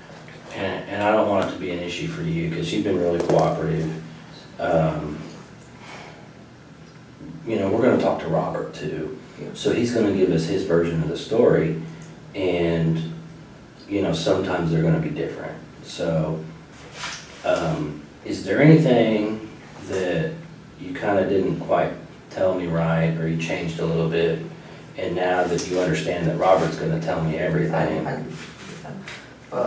and I don't want it to be an issue for you because you've been really cooperative. We're going to talk to Robert too. So he's going to give us his version of the story, and sometimes they're going to be different. So is there anything that you kind of didn't quite tell me right, or you changed a little bit, and now that you understand that Robert's going to tell me everything? But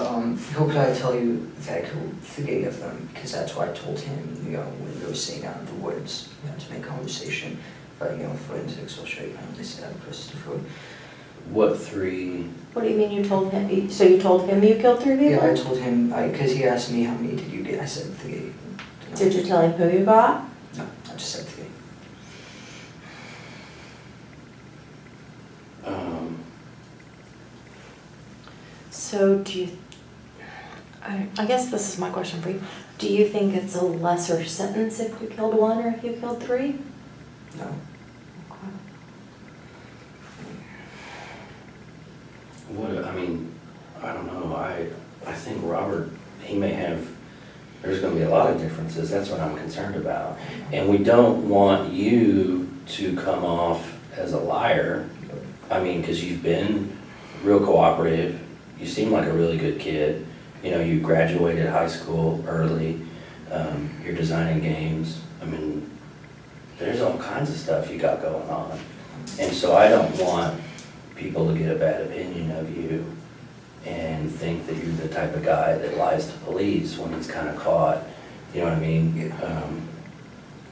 he'll probably tell you that I killed 3 of them, because that's what I told him, when we were sitting out in the woods, to make conversation. But, forensics will show you how they said I pushed the foot. What 3? What do you mean you told him? So you told him you killed 3 people? Yeah, I told him, because he asked me how many did you get, I said 3. Did you tell him who you got? No, I just said 3. So do you, I guess this is my question for you. Do you think it's a lesser sentence if you killed 1 or if you killed 3? No. I don't know. I think Robert, he may have, there's going to be a lot of differences. That's what I'm concerned about. And we don't want you to come off as a liar. Because you've been real cooperative. You seem like a really good kid. You graduated high school early. You're designing games. There's all kinds of stuff you got going on. And so I don't want people to get a bad opinion of you and think that you're the type of guy that lies to police when he's kind of caught. You know what I mean? Yeah.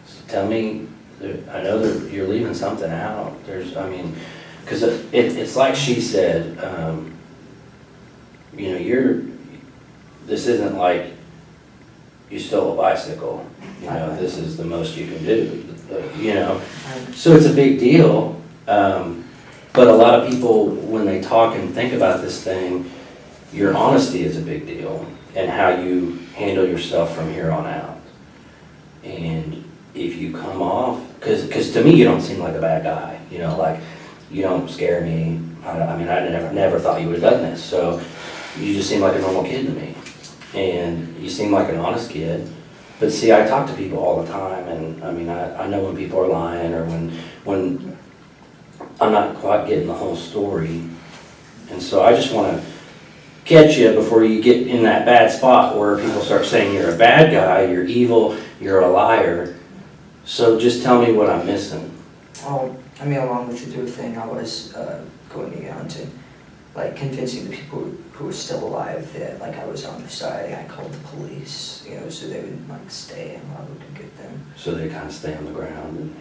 So tell me, I know that you're leaving something out. Because it's like she said, this isn't like you stole a bicycle. This is the most you can do. So it's a big deal. But a lot of people, when they talk and think about this thing, your honesty is a big deal, and how you handle yourself from here on out. And if you come off, because to me you don't seem like a bad guy. You don't scare me. I never thought you would have done this. So you just seem like a normal kid to me, and you seem like an honest kid. But see, I talk to people all the time, and I know when people are lying, or when I'm not quite getting the whole story. And so I just want to catch you before you get in that bad spot where people start saying you're a bad guy, you're evil, you're a liar. So just tell me what I'm missing. Along with the do thing, I was going around to convincing the people who were still alive that I was on their side. I called the police, so they would stay and Robert could get them. So they kind of stay on the ground, and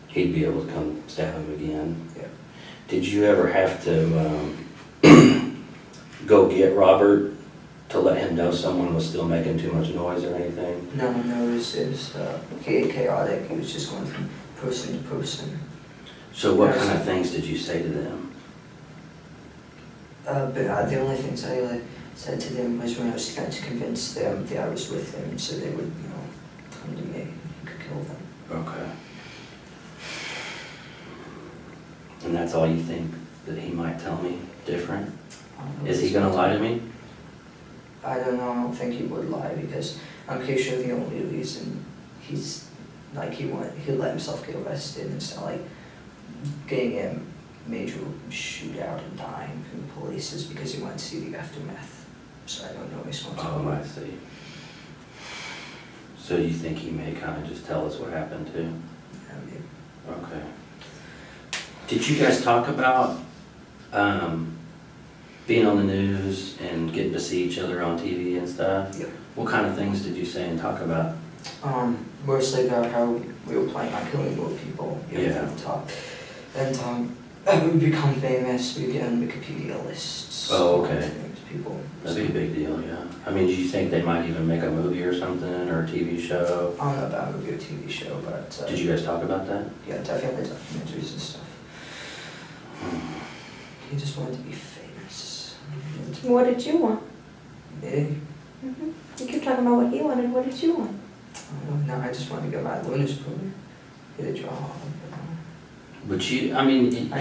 he'd be able to come stab him again. Yeah. Did you ever have to go get Robert to let him know someone was still making too much noise or anything? No, it was chaotic. He was just going from person to person. So what kind of things did you say to them? But the only things I said to them was when I was trying to convince them that I was with them, so they would, come to me and could kill them. Okay. And that's all you think that he might tell me different? Is he going to lie to me? I don't know, I don't think he would lie, because I'm pretty sure the only reason he's, like, he let himself get arrested and stuff, like, getting a major shootout and dying from the police is because he went to see the aftermath. So I don't know his responsibility. Oh, I see. So you think he may kind of just tell us what happened too? Yeah, maybe. Okay. Did you guys talk about being on the news and getting to see each other on TV and stuff? Yep. What kind of things did you say and talk about? Mostly about how we were planning on killing more people, Yeah. from the top. And we become famous, we get on Wikipedia lists. Oh, okay. Famous people. That'd be a big deal, yeah. I mean, do you think they might even make a movie or something, or a TV show? I don't know about a movie or TV show, but... Did you guys talk about that? Yeah, definitely documentaries and stuff. He just wanted to be famous. What did you want? Me? You keep talking about what he wanted. What did you want? I don't know, I just wanted to get my Luna's program. Get a job. But you, I mean,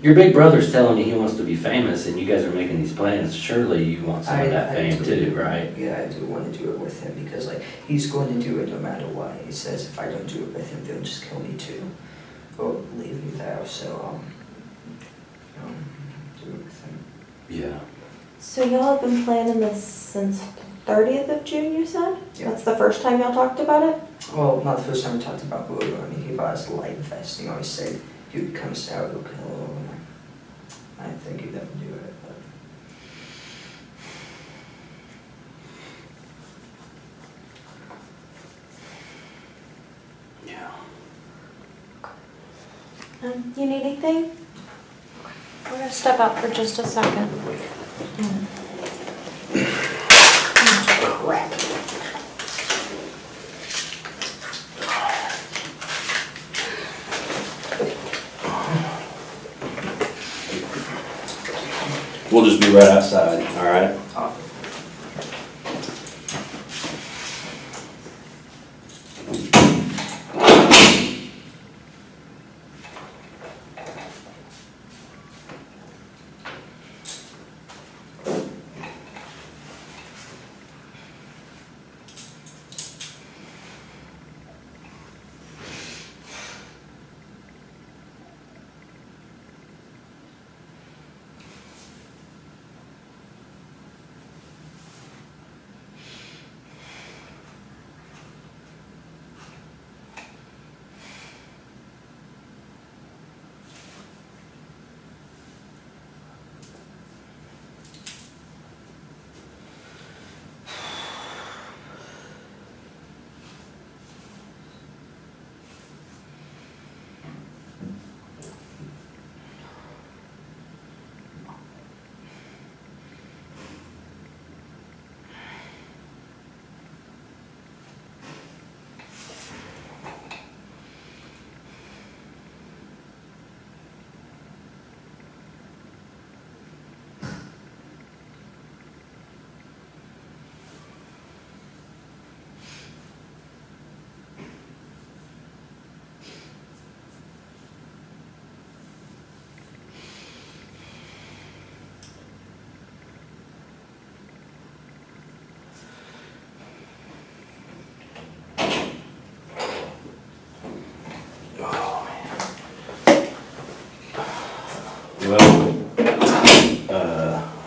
your big brother's telling you he wants to be famous, and you guys are making these plans. Surely you want some of that fame too, right? Yeah, I do want to do it with him, because like he's going to do it no matter what. He says if I don't do it with him, they'll just kill me too, or leave me there. So do it with him. Yeah. So y'all have been planning this since the 30th of June, you said? Yeah. That's the first time y'all talked about it? Well, not the first time we talked about Bodo. I mean, he bought us a light vest. He always said he would come out, he'll kill him. I didn't think he'd ever do it, but. Yeah. You need anything? We're gonna step out for just a second. Crap. We'll just be right outside, all right?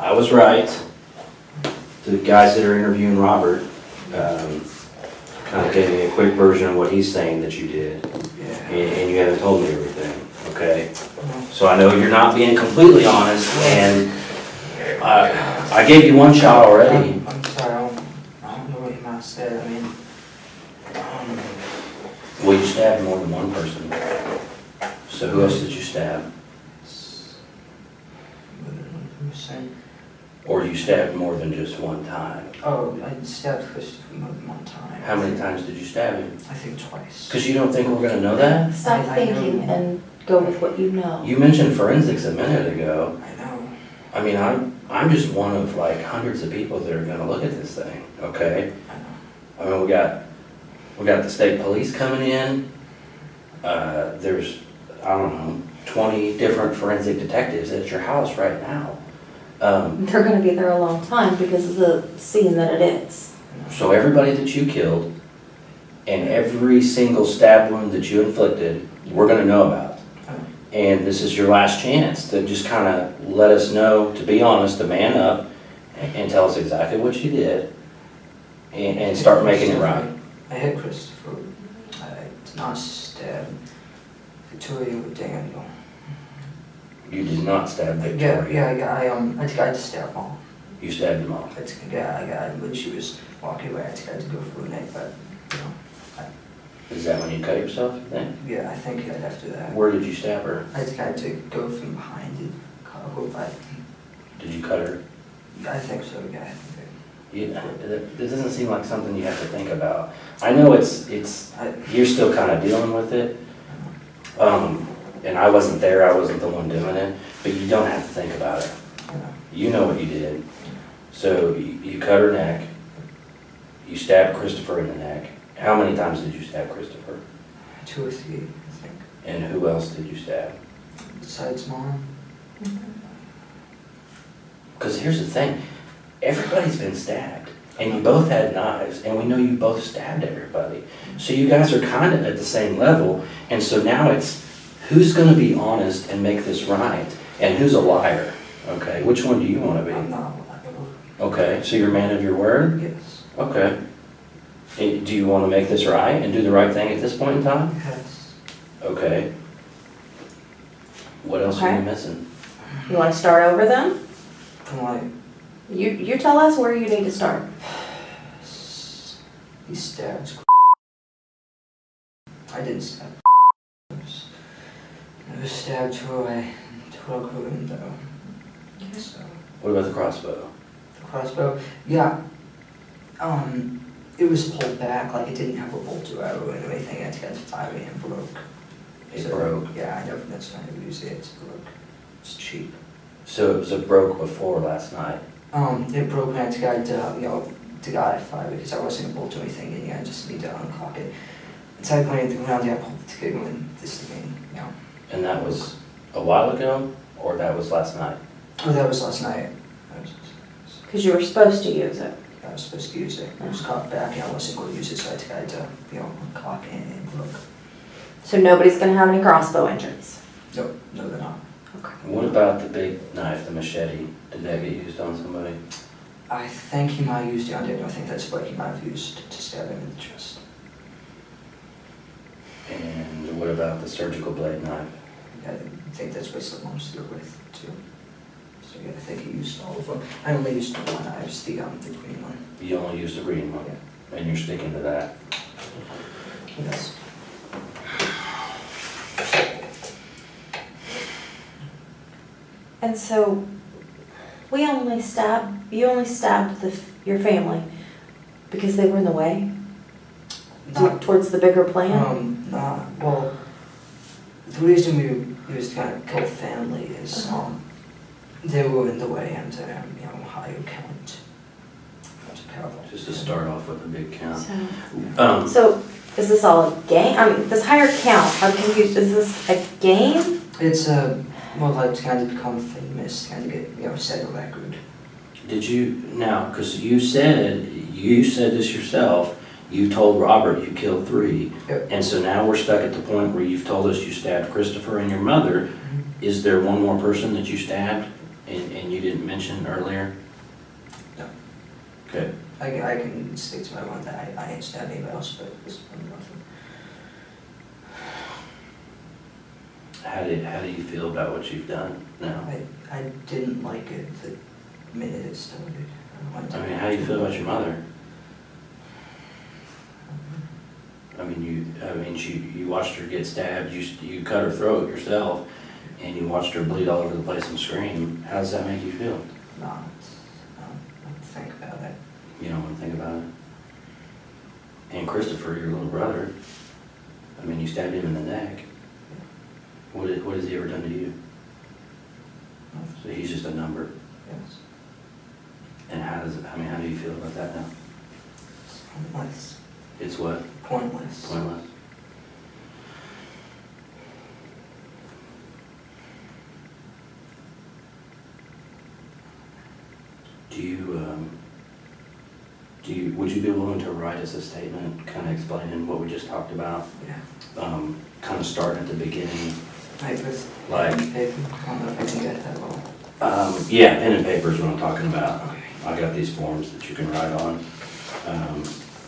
I was right. The guys that are interviewing Robert kind of gave me a quick version of what he's saying that you did, and you haven't told me everything, okay? So I know you're not being completely honest, and I gave you one shot already. I'm sorry, I don't know what you might have said. I mean, Well, you stabbed more than one person. So who else did you stab? Or you stabbed more than just one time? Oh, I stabbed Christopher more than one time. How many times did you stab him? I think twice. Because you don't think we're gonna know that? Stop I thinking know. and go with what you know. You mentioned forensics a minute ago. I know. I mean, I'm just one of like hundreds of people that are gonna look at this thing, okay? I know. I mean, we got the state police coming in. There's, I don't know, 20 different forensic detectives at your house right now. They're gonna be there a long time because of the scene that it is. So everybody that you killed and every single stab wound that you inflicted, we're gonna know about. And this is your last chance to just kind of let us know, to be honest, to man up and tell us exactly what you did and start making it right. I hit Christopher. I did not stab Victoria with Daniel. You did not stab Victoria. Yeah, I tried to stab Mom. You stabbed them all. When she was walking away, I tried to go for a neck, but, you know. Is that when you cut yourself, you think? Yeah, I think after that. Where did you stab her? I tried to go from behind it, but Did you cut her? I think so, yeah. This doesn't seem like something you have to think about. I know you're still kind of dealing with it. And I wasn't there, I wasn't the one doing it, but you don't have to think about it. You know what you did. So you cut her neck, you stabbed Christopher in the neck. How many times did you stab Christopher? 2 or 3, I think. And who else did you stab? Besides Mom. Because here's the thing, everybody's been stabbed, and you both had knives, and we know you both stabbed everybody. So you guys are kind of at the same level, and so now it's who's going to be honest and make this right, and who's a liar, okay? Which one do you want to be? I'm not. Okay, so you're a man of your word? Yes. Okay. Do you want to make this right and do the right thing at this point in time? Yes. Okay. What else are you missing? You wanna start over then? From like, You tell us where you need to start. he stabs. I didn't stab. I was stabbed through a window. So, What about the crossbow? the crossbow, yeah. It was pulled back, like it didn't have a bolt or arrow or anything. I tried to fire it and broke. It broke? Yeah, I never, that's not how you use it. It's broke. It's cheap. So it broke before last night? It broke when I tried to fire because I wasn't able to do anything, and I just need to uncock it. It's like when I around, I pulled the trigger and this thing, And that was a while ago, or that was last night? Oh, that was last night. Because you were supposed to use it. I was supposed to use it. It was cocked back and I wasn't going to use it, so I tried to, uncock it and look. So nobody's gonna have any crossbow injuries. No, they're not. Okay. What about the big knife, the machete? Did that get used on somebody? I think he might have used it on Daniel. I think that's what he might have used to stab him in the chest. And what about the surgical blade knife? I think that's what someone's through with, too. So yeah, I think he used all of them. I only used the one. I used the green one. You only used the green one? Yeah. And you're sticking to that? Yes. And so, you only stabbed your family because they were in the way? Towards the bigger plan? Well, the reason we was trying to kill family is, they were in the way and, higher count. That's powerful. Just to start off with a big count. So, is this all a game? This higher count, I'm confused, is this a game? It's like kind of become famous, kind of get, set a record. Did you, now, because you said this yourself, you told Robert you killed 3. Yep. And so now we're stuck at the point where you've told us you stabbed Christopher and your mother. Mm-hmm. Is there one more person that you stabbed and you didn't mention earlier? No. Okay. I can stick to my one that I ain't stabbed anybody else, but this one nothing. How do you feel about what you've done now? I didn't like it the minute it started. I mean, how do you feel about your mother? I mean, you watched her get stabbed, you cut her throat yourself, and you watched her bleed all over the place and scream. How does that make you feel? Not. I don't think about it. You don't want to think about it? And Christopher, your little brother, I mean, you stabbed him in the neck. What has he ever done to you? Nothing. So he's just a number. Yes. And how do you feel about that now? It's pointless. It's what? Pointless. Pointless. Would you be willing to write us a statement, kind of explaining what we just talked about? Yeah. Kind of starting at the beginning. Like with Like- pen and paper? I don't know if I can get that well. Yeah, pen and paper is what I'm talking about. Okay. I got these forms that you can write on.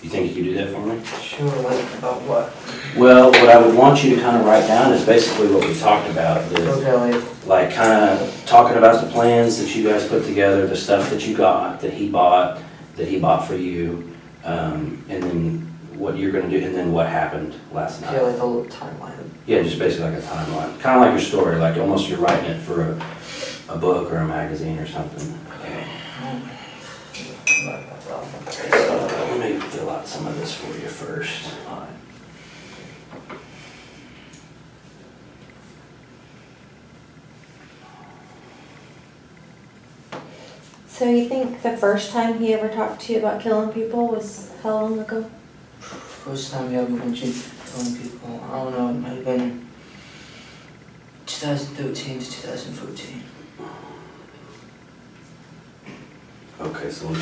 You think you could do that for me? Sure, like about what? Well, what I would want you to kind of write down is basically what we talked about. Okay, Like kind of talking about the plans that you guys put together, the stuff that you got, that he bought for you, and then what you're gonna do, and then what happened last night. yeah, like a little timeline. Yeah, just basically like a timeline, kind of like your story, like almost you're writing it for a book or a magazine or something. Okay. Let me fill out some of this for you first. So you think the first time he ever talked to you about killing people was how long ago? First time you ever mentioned killing people, I don't know, it might have been 2013 to 2014. Okay, so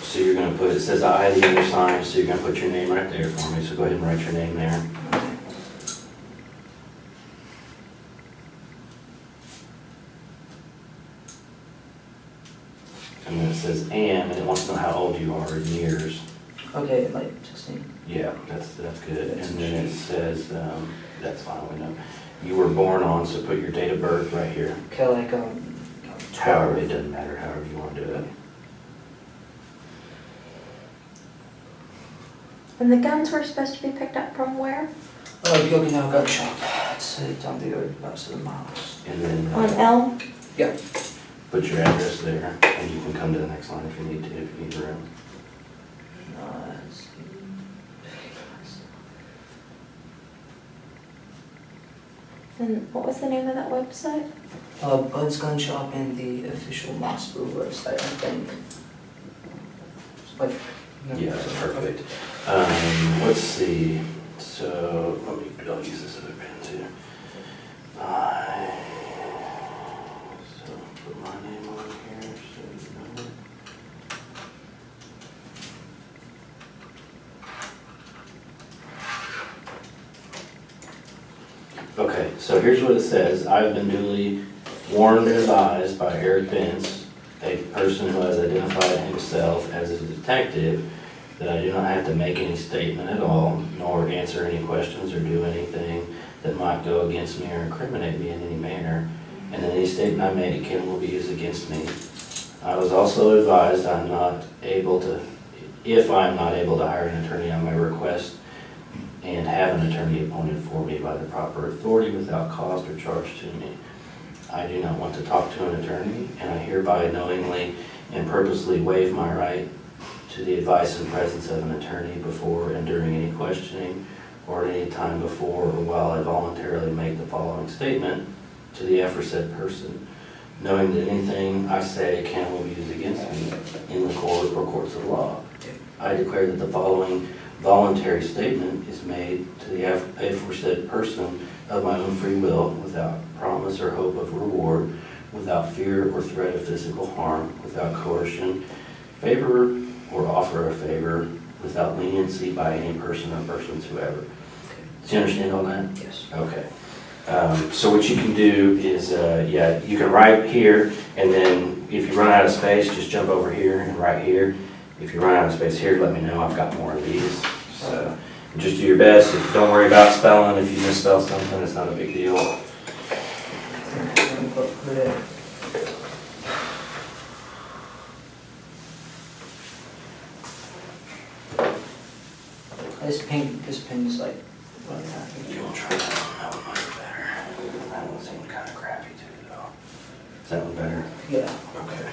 so you're gonna put, it says I at the other sign, so you're gonna put your name right there for me, so go ahead and write your name there. Okay. And then it says and it wants to know how old you are in years. Okay, like 16. Yeah, that's good. And then it says, that's fine, we know. You were born on, so put your date of birth right here. Okay, like However, it doesn't matter, however you want to do it. And the guns were supposed to be picked up from where? the Okinawa gun shop. It's down the road about 7 miles. And then On Elm? Yeah. put your address there, and you can come to the next line if you need to, if you need room. And what was the name of that website? Bud's Gun Shop and the official Massacre website, I think. Like, no. Yeah, that's perfect. Let's see, so, I'll use this other pen too. So, put my name on here, so you know. Okay, so here's what it says. I've been duly warned and advised by Eric Vince, a person who has identified himself as a detective, that I do not have to make any statement at all, nor answer any questions or do anything that might go against me or incriminate me in any manner, and any statement I make can will be used against me. I was also advised I'm not able to, if I'm not able to hire an attorney on my request, and have an attorney appointed for me by the proper authority without cost or charge to me. I do not want to talk to an attorney, and I hereby knowingly and purposely waive my right to the advice and presence of an attorney before and during any questioning or at any time before or while I voluntarily make the following statement to the aforesaid person, knowing that anything I say can and will be used against me in the court or courts of law. I declare that the following voluntary statement is made to the aforesaid person of my own free will, without promise or hope of reward, without fear or threat of physical harm, without coercion, favor or offer of favor, without leniency by any person or persons whoever. Do you understand all that? Yes. Okay. So what you can do is, yeah, you can write here, and then if you run out of space, just jump over here and write here. If you run out of space here, let me know. I've got more of these. So just do your best. Don't worry about spelling. If you misspell something, it's not a big deal. This pen is like running out. You want to try that one? That one might be better. That one seemed kind of crappy too, though. Is that one better? Yeah. Okay.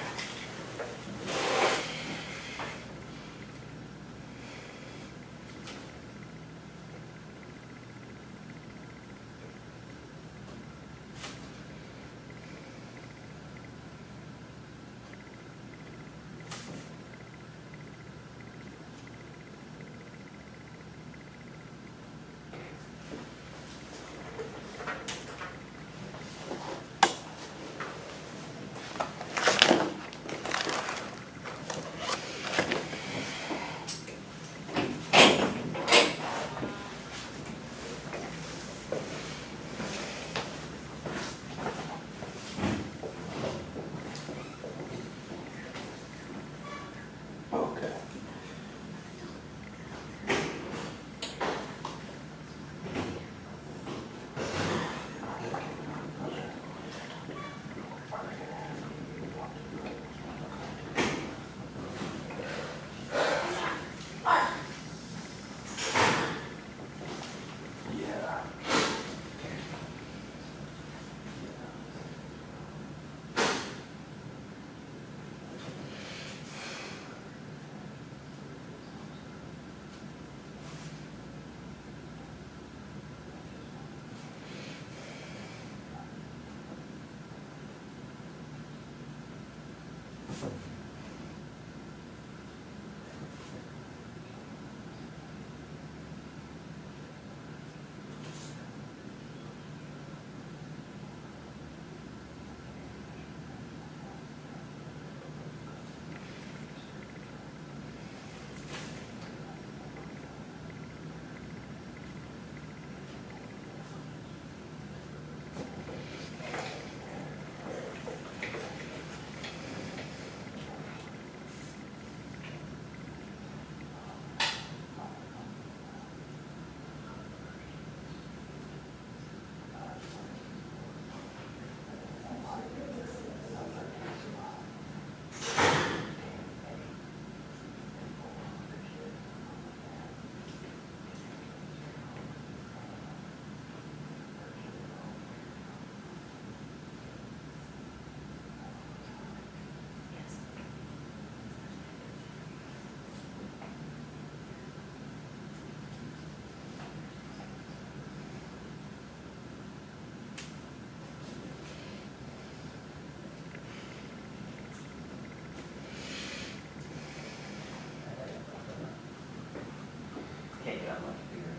Can't get out much bigger.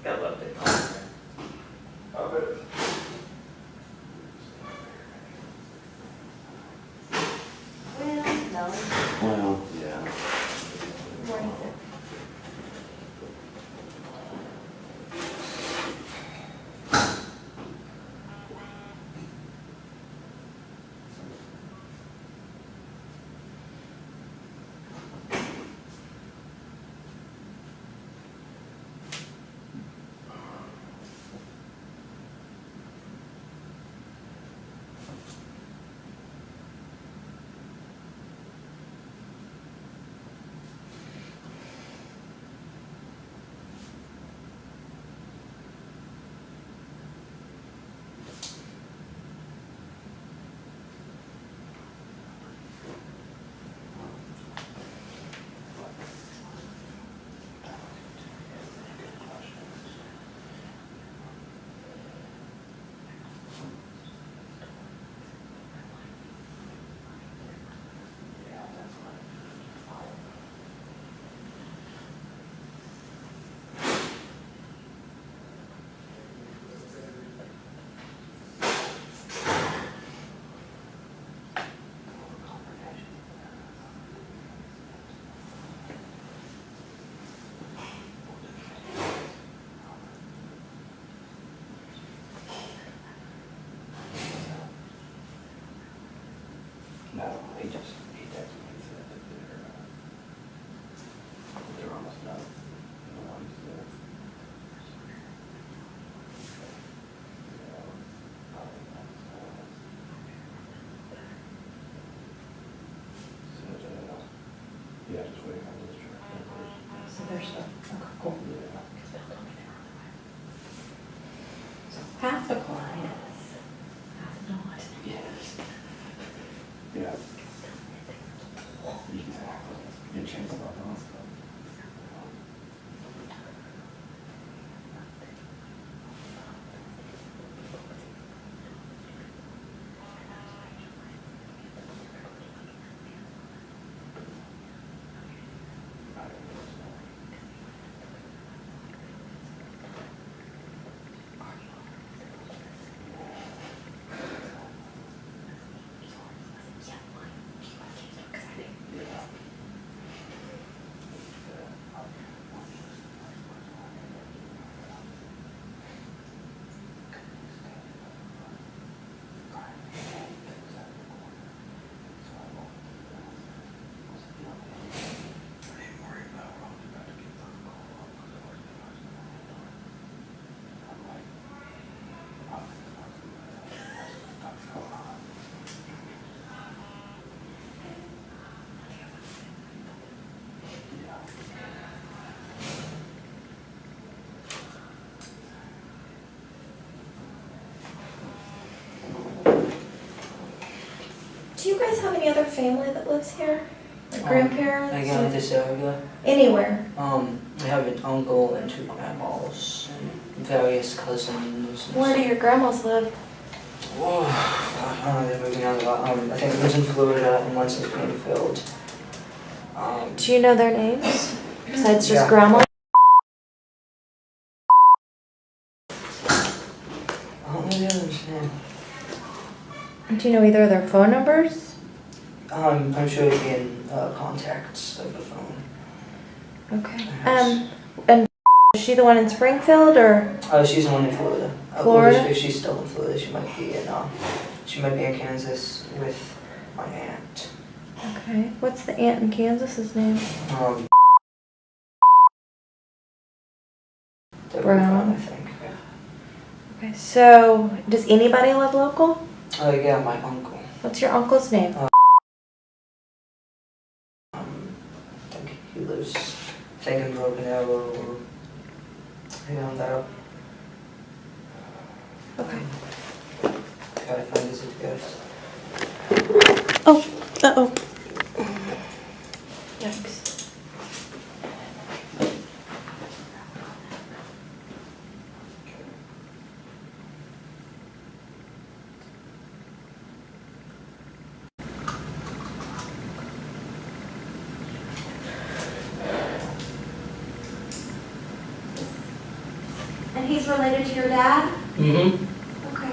Gotta love it. Well, no. Well, yeah. Where is it? No, he texted me and said that they're almost done. The ones that- Yeah, just waiting on this truck. So there's the, okay, cool. Yeah. So half the car is, half not. Yes. Yeah. Exactly. Good chance about that. Do you guys have any other family that lives here? Like grandparents? Like in or this area, anywhere? I have an uncle and 2 grandmas and various cousins. Where do your grandmas live? Oh, they're moving out of I think one's in Florida and one's in Springfield. Do you know their names? Besides just Yeah. grandma? I don't know the other's name. Do you know either of their phone numbers? I'm sure it'd be in contacts of the phone. Okay. Yes. And is she the one in Springfield or? She's the one in Florida. Florida? If she's still in Florida, she might be in Kansas with my aunt. Okay. What's the aunt in Kansas's name? Brown, I think. Okay. So, does anybody live local? Yeah, my uncle. What's your uncle's name? I think he lives, in Broken Arrow or on that. Okay. Gotta find his address. Oh. Uh-oh. Yikes. And he's related to your dad? Mm-hmm. Okay.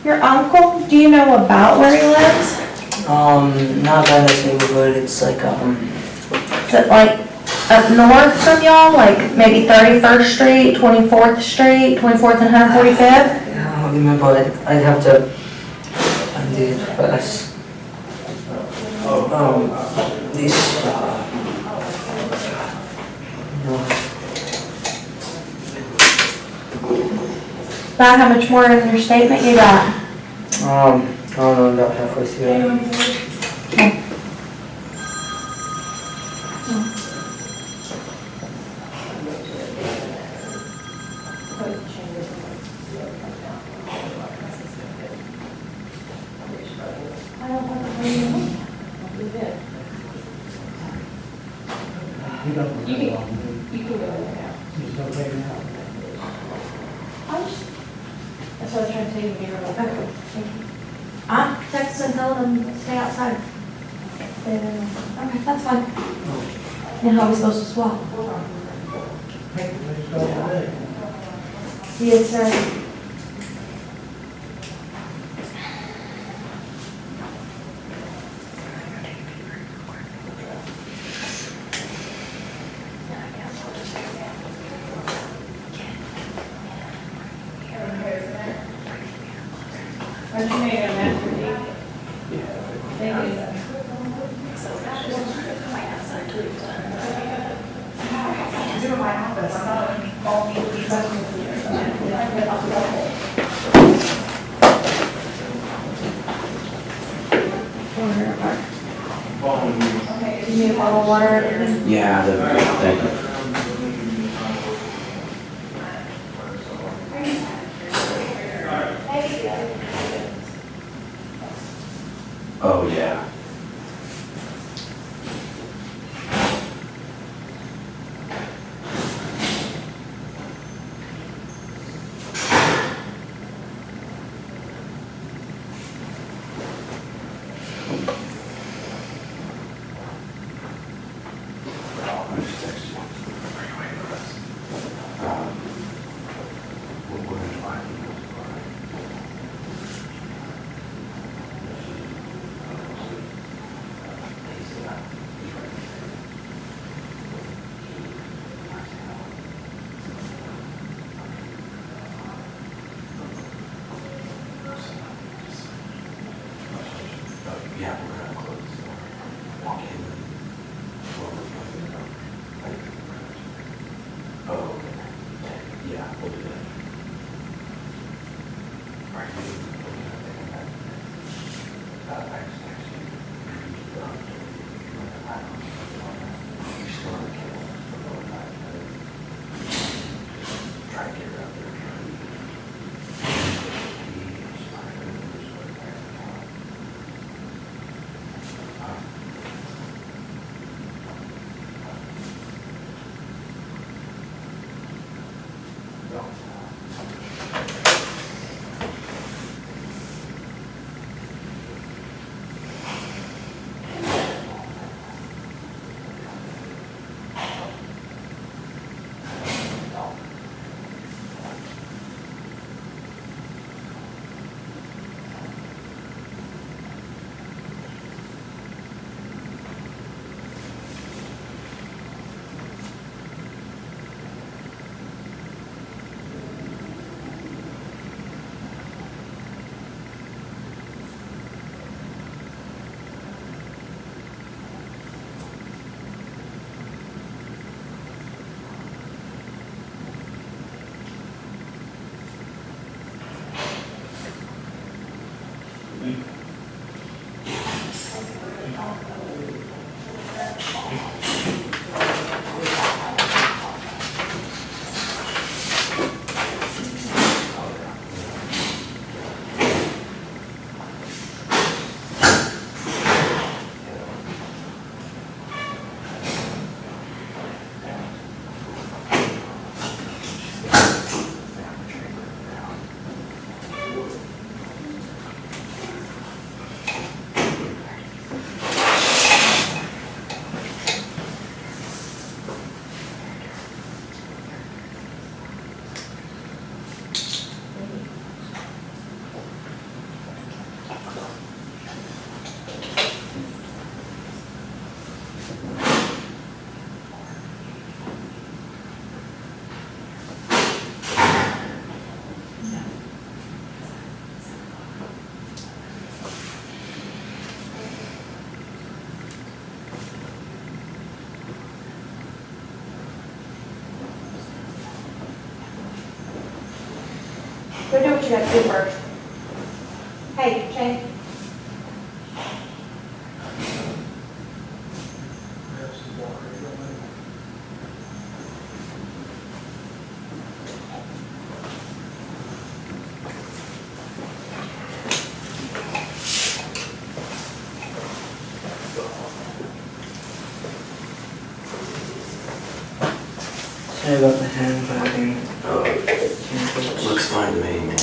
Your uncle, do you know about where he lives? Not by this neighborhood, it's like, Is it like up north from y'all, like maybe 31st Street, 24th Street, 24th and 145th? yeah, I don't remember, I'd have to find the address. These, About how much more in your statement you got? I don't know, about halfway through. Okay. That's what I was trying to tell you when you were like, okay, thank you. I'm texting, telling them to stay outside. Okay, that's fine. And how are we supposed to swap? Yes, sir. from my office. I thought it would all be okay, you need a bottle of water? Yeah, thank you. Oh, yeah. Yeah, we're gonna close the door. Walk in. Oh, okay. Yeah, we'll do that. Are you I just text you. You're still on the cable. Try to get her out there. Go do what you got to do first. Hey, Shane. Sorry about the handbagging. Looks fine to me, man.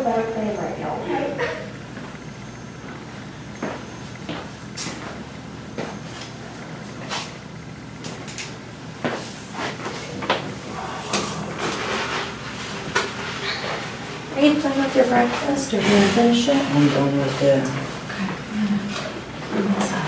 better plan right now, okay? Are you done with your breakfast or you gonna finish it? I'm done with it. Okay, I'm gonna clean this up.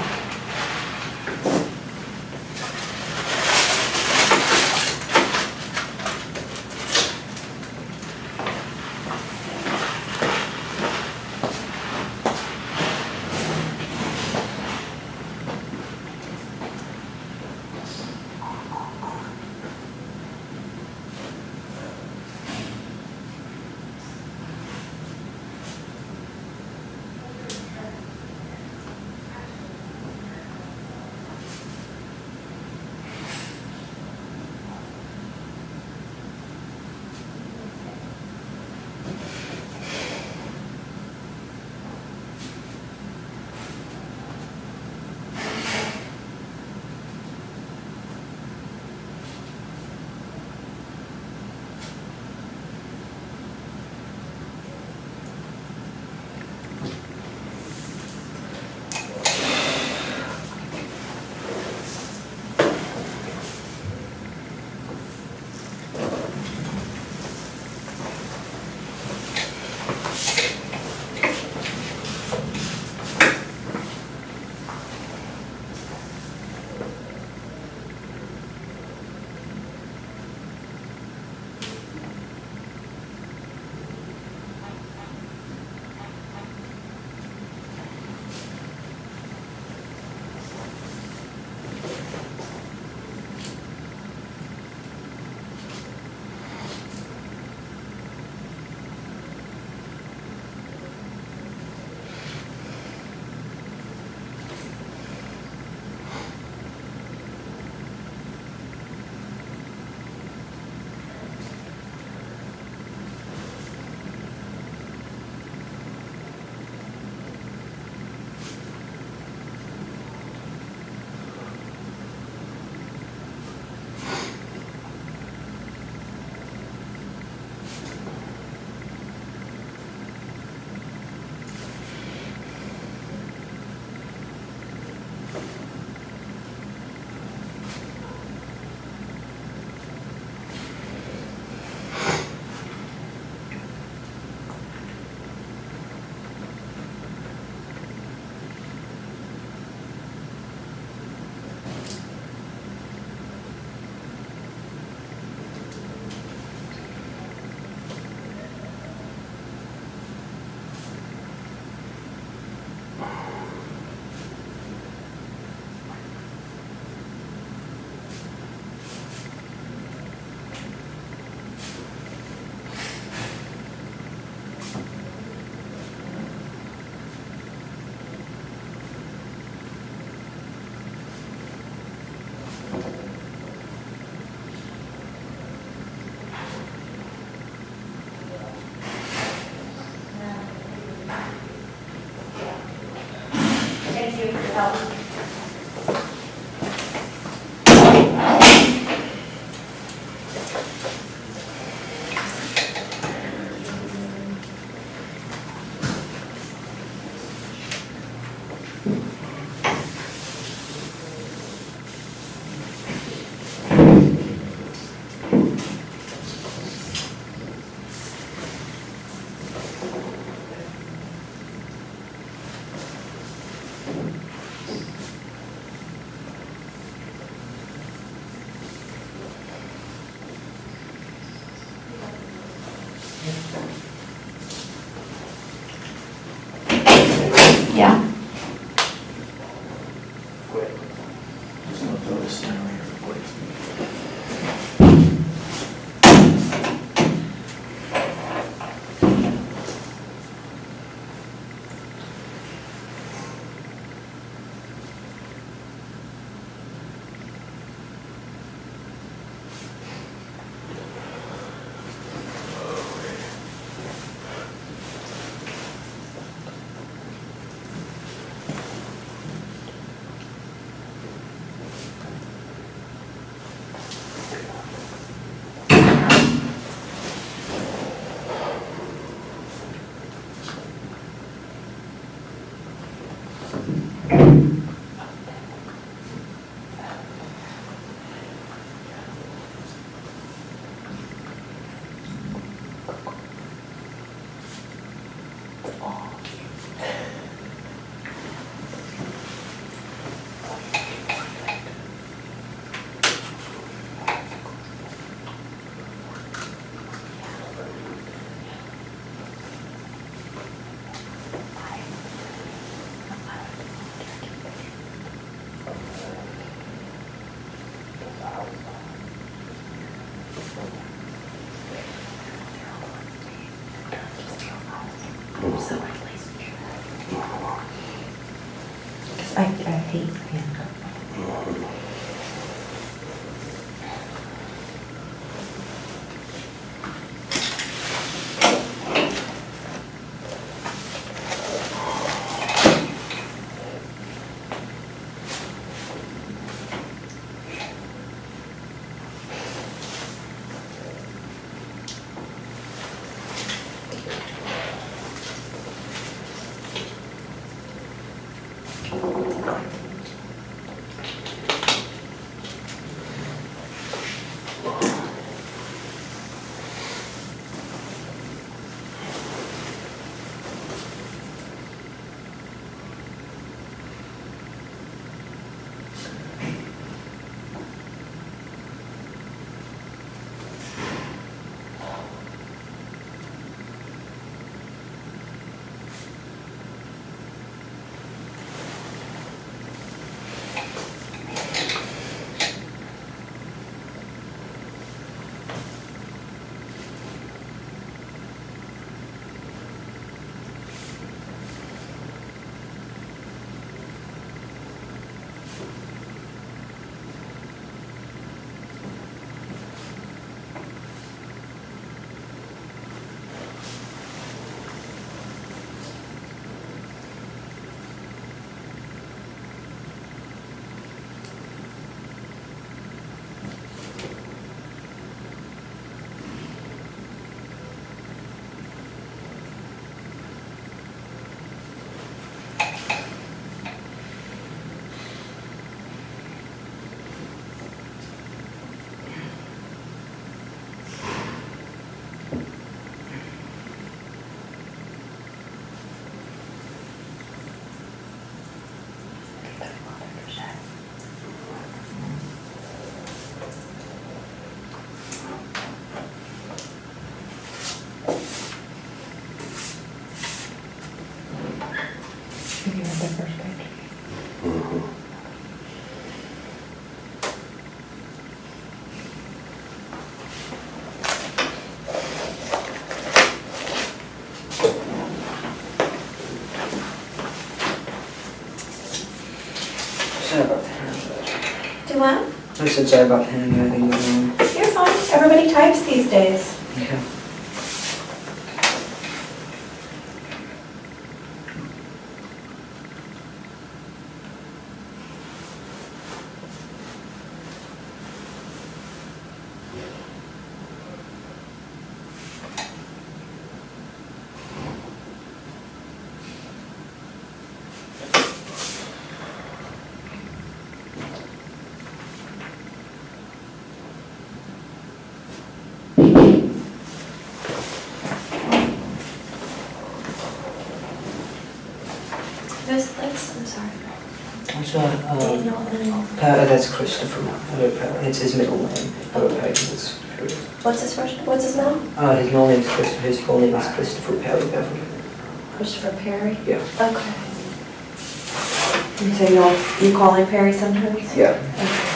Thank you for your help. Yeah. Quick. Just gonna throw this thing right here quick. So at least. Because I hate handcuffs. Sorry about that. Do what? I said sorry about handing everything down. You're fine. Everybody types these days. Yeah. I'm sorry. What's that? Daniel and... That's Christopher. It's his middle name. What's his first? What's his name? His middle name is Christopher. His full name is Christopher Perry Bever. Christopher Perry? Yeah. Okay. And so you call him Perry sometimes? Yeah. Okay.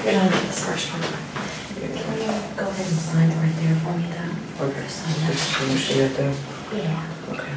You're done with this first one. Can you go ahead and sign it right there for me, though? Okay. Sign that. Can you see it there? Yeah. Okay.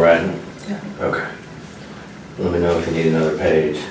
writing? Yeah. Okay. Let me know if you need another page.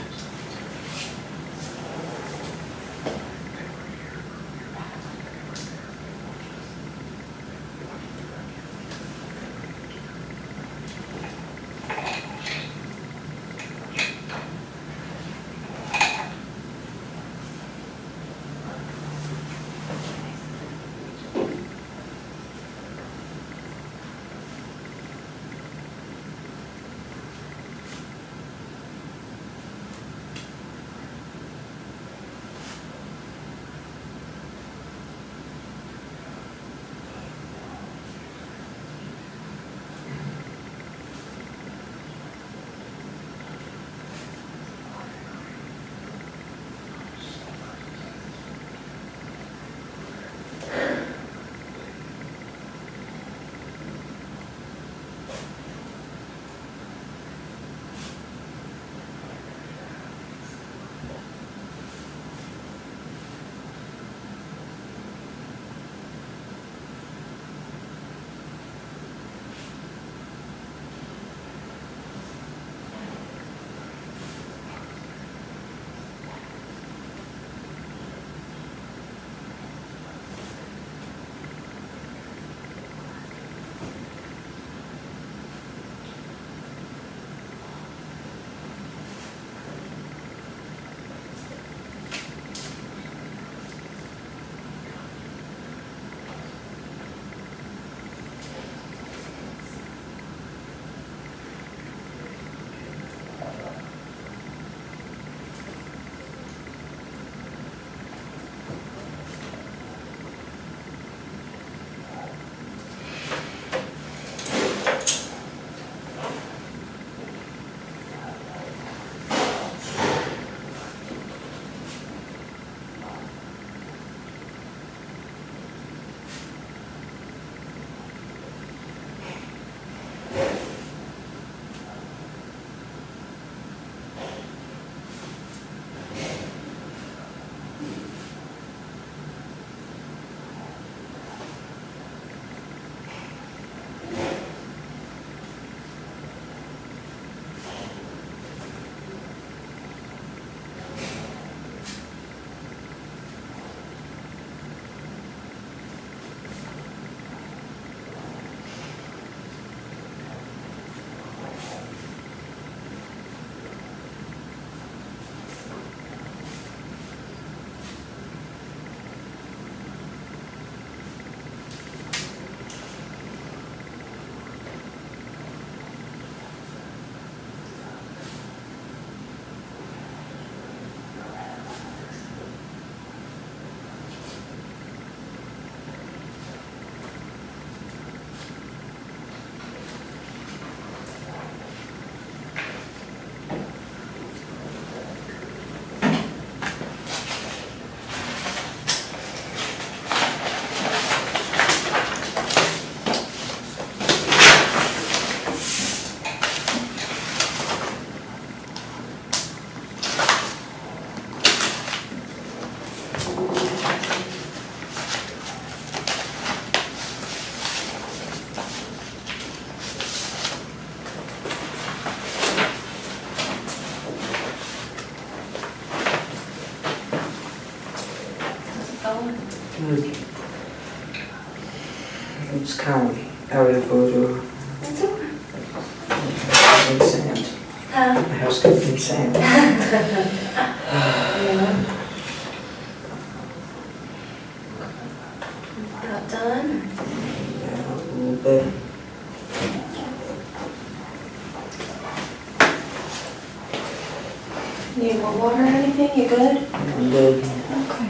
It's kind of area photo. It's okay. In sand. Huh? The house covered in sand. Yeah. About done? Yeah, a little bit. Need more water or anything? You good? I'm good. Okay.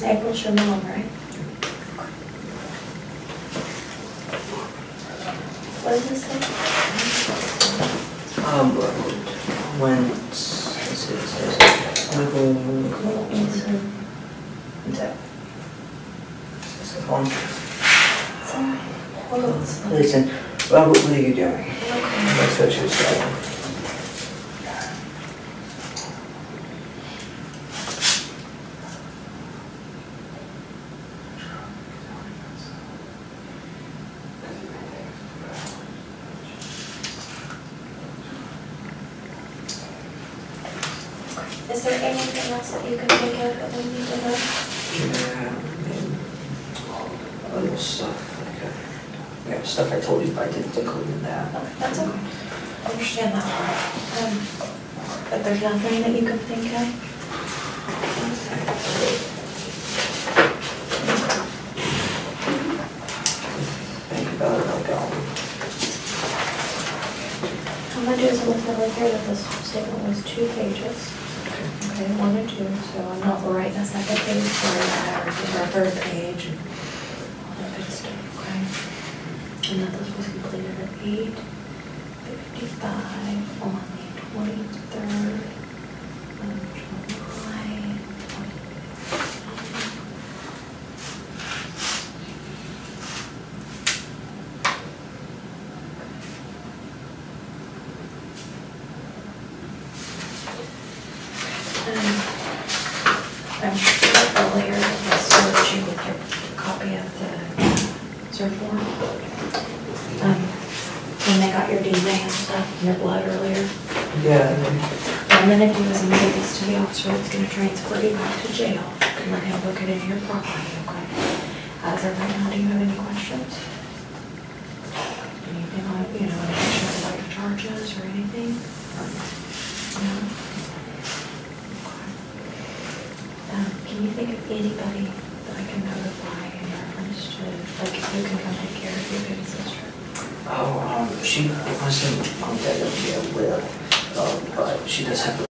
April's your mom, right? What does this say? When, let's see, it says, Michael, Hold on. listen, Robert, what are you doing? That's what she said. Is there anything else that you can think of that we need to know? Yeah, other stuff, like, stuff I told you, but I didn't include in that. Oh, that's okay. I understand that part. But there's nothing that you can think of? Think about it, I'll go. I'm gonna do is I'm gonna right here that this statement was 2 pages. Okay, 1 and 2, so I'm not writing a second page for that, or a third page, and all that good stuff, okay? And that this was completed at 8:55 on the 23rd of July. I'm sure earlier I served you with your copy of the search warrant. When they got your DNA and stuff, and your blood earlier. Yeah, What I'm gonna do is I'm gonna give this to the officer that's gonna transfer you back to jail and let him look at it in your property, okay? As of right now, do you have any questions? Anything like, any questions about your charges or anything? No? Can you think of anybody that I can notify in reference to, like, who can come take care of your baby sister? she wasn't on that, yeah, well, but she does have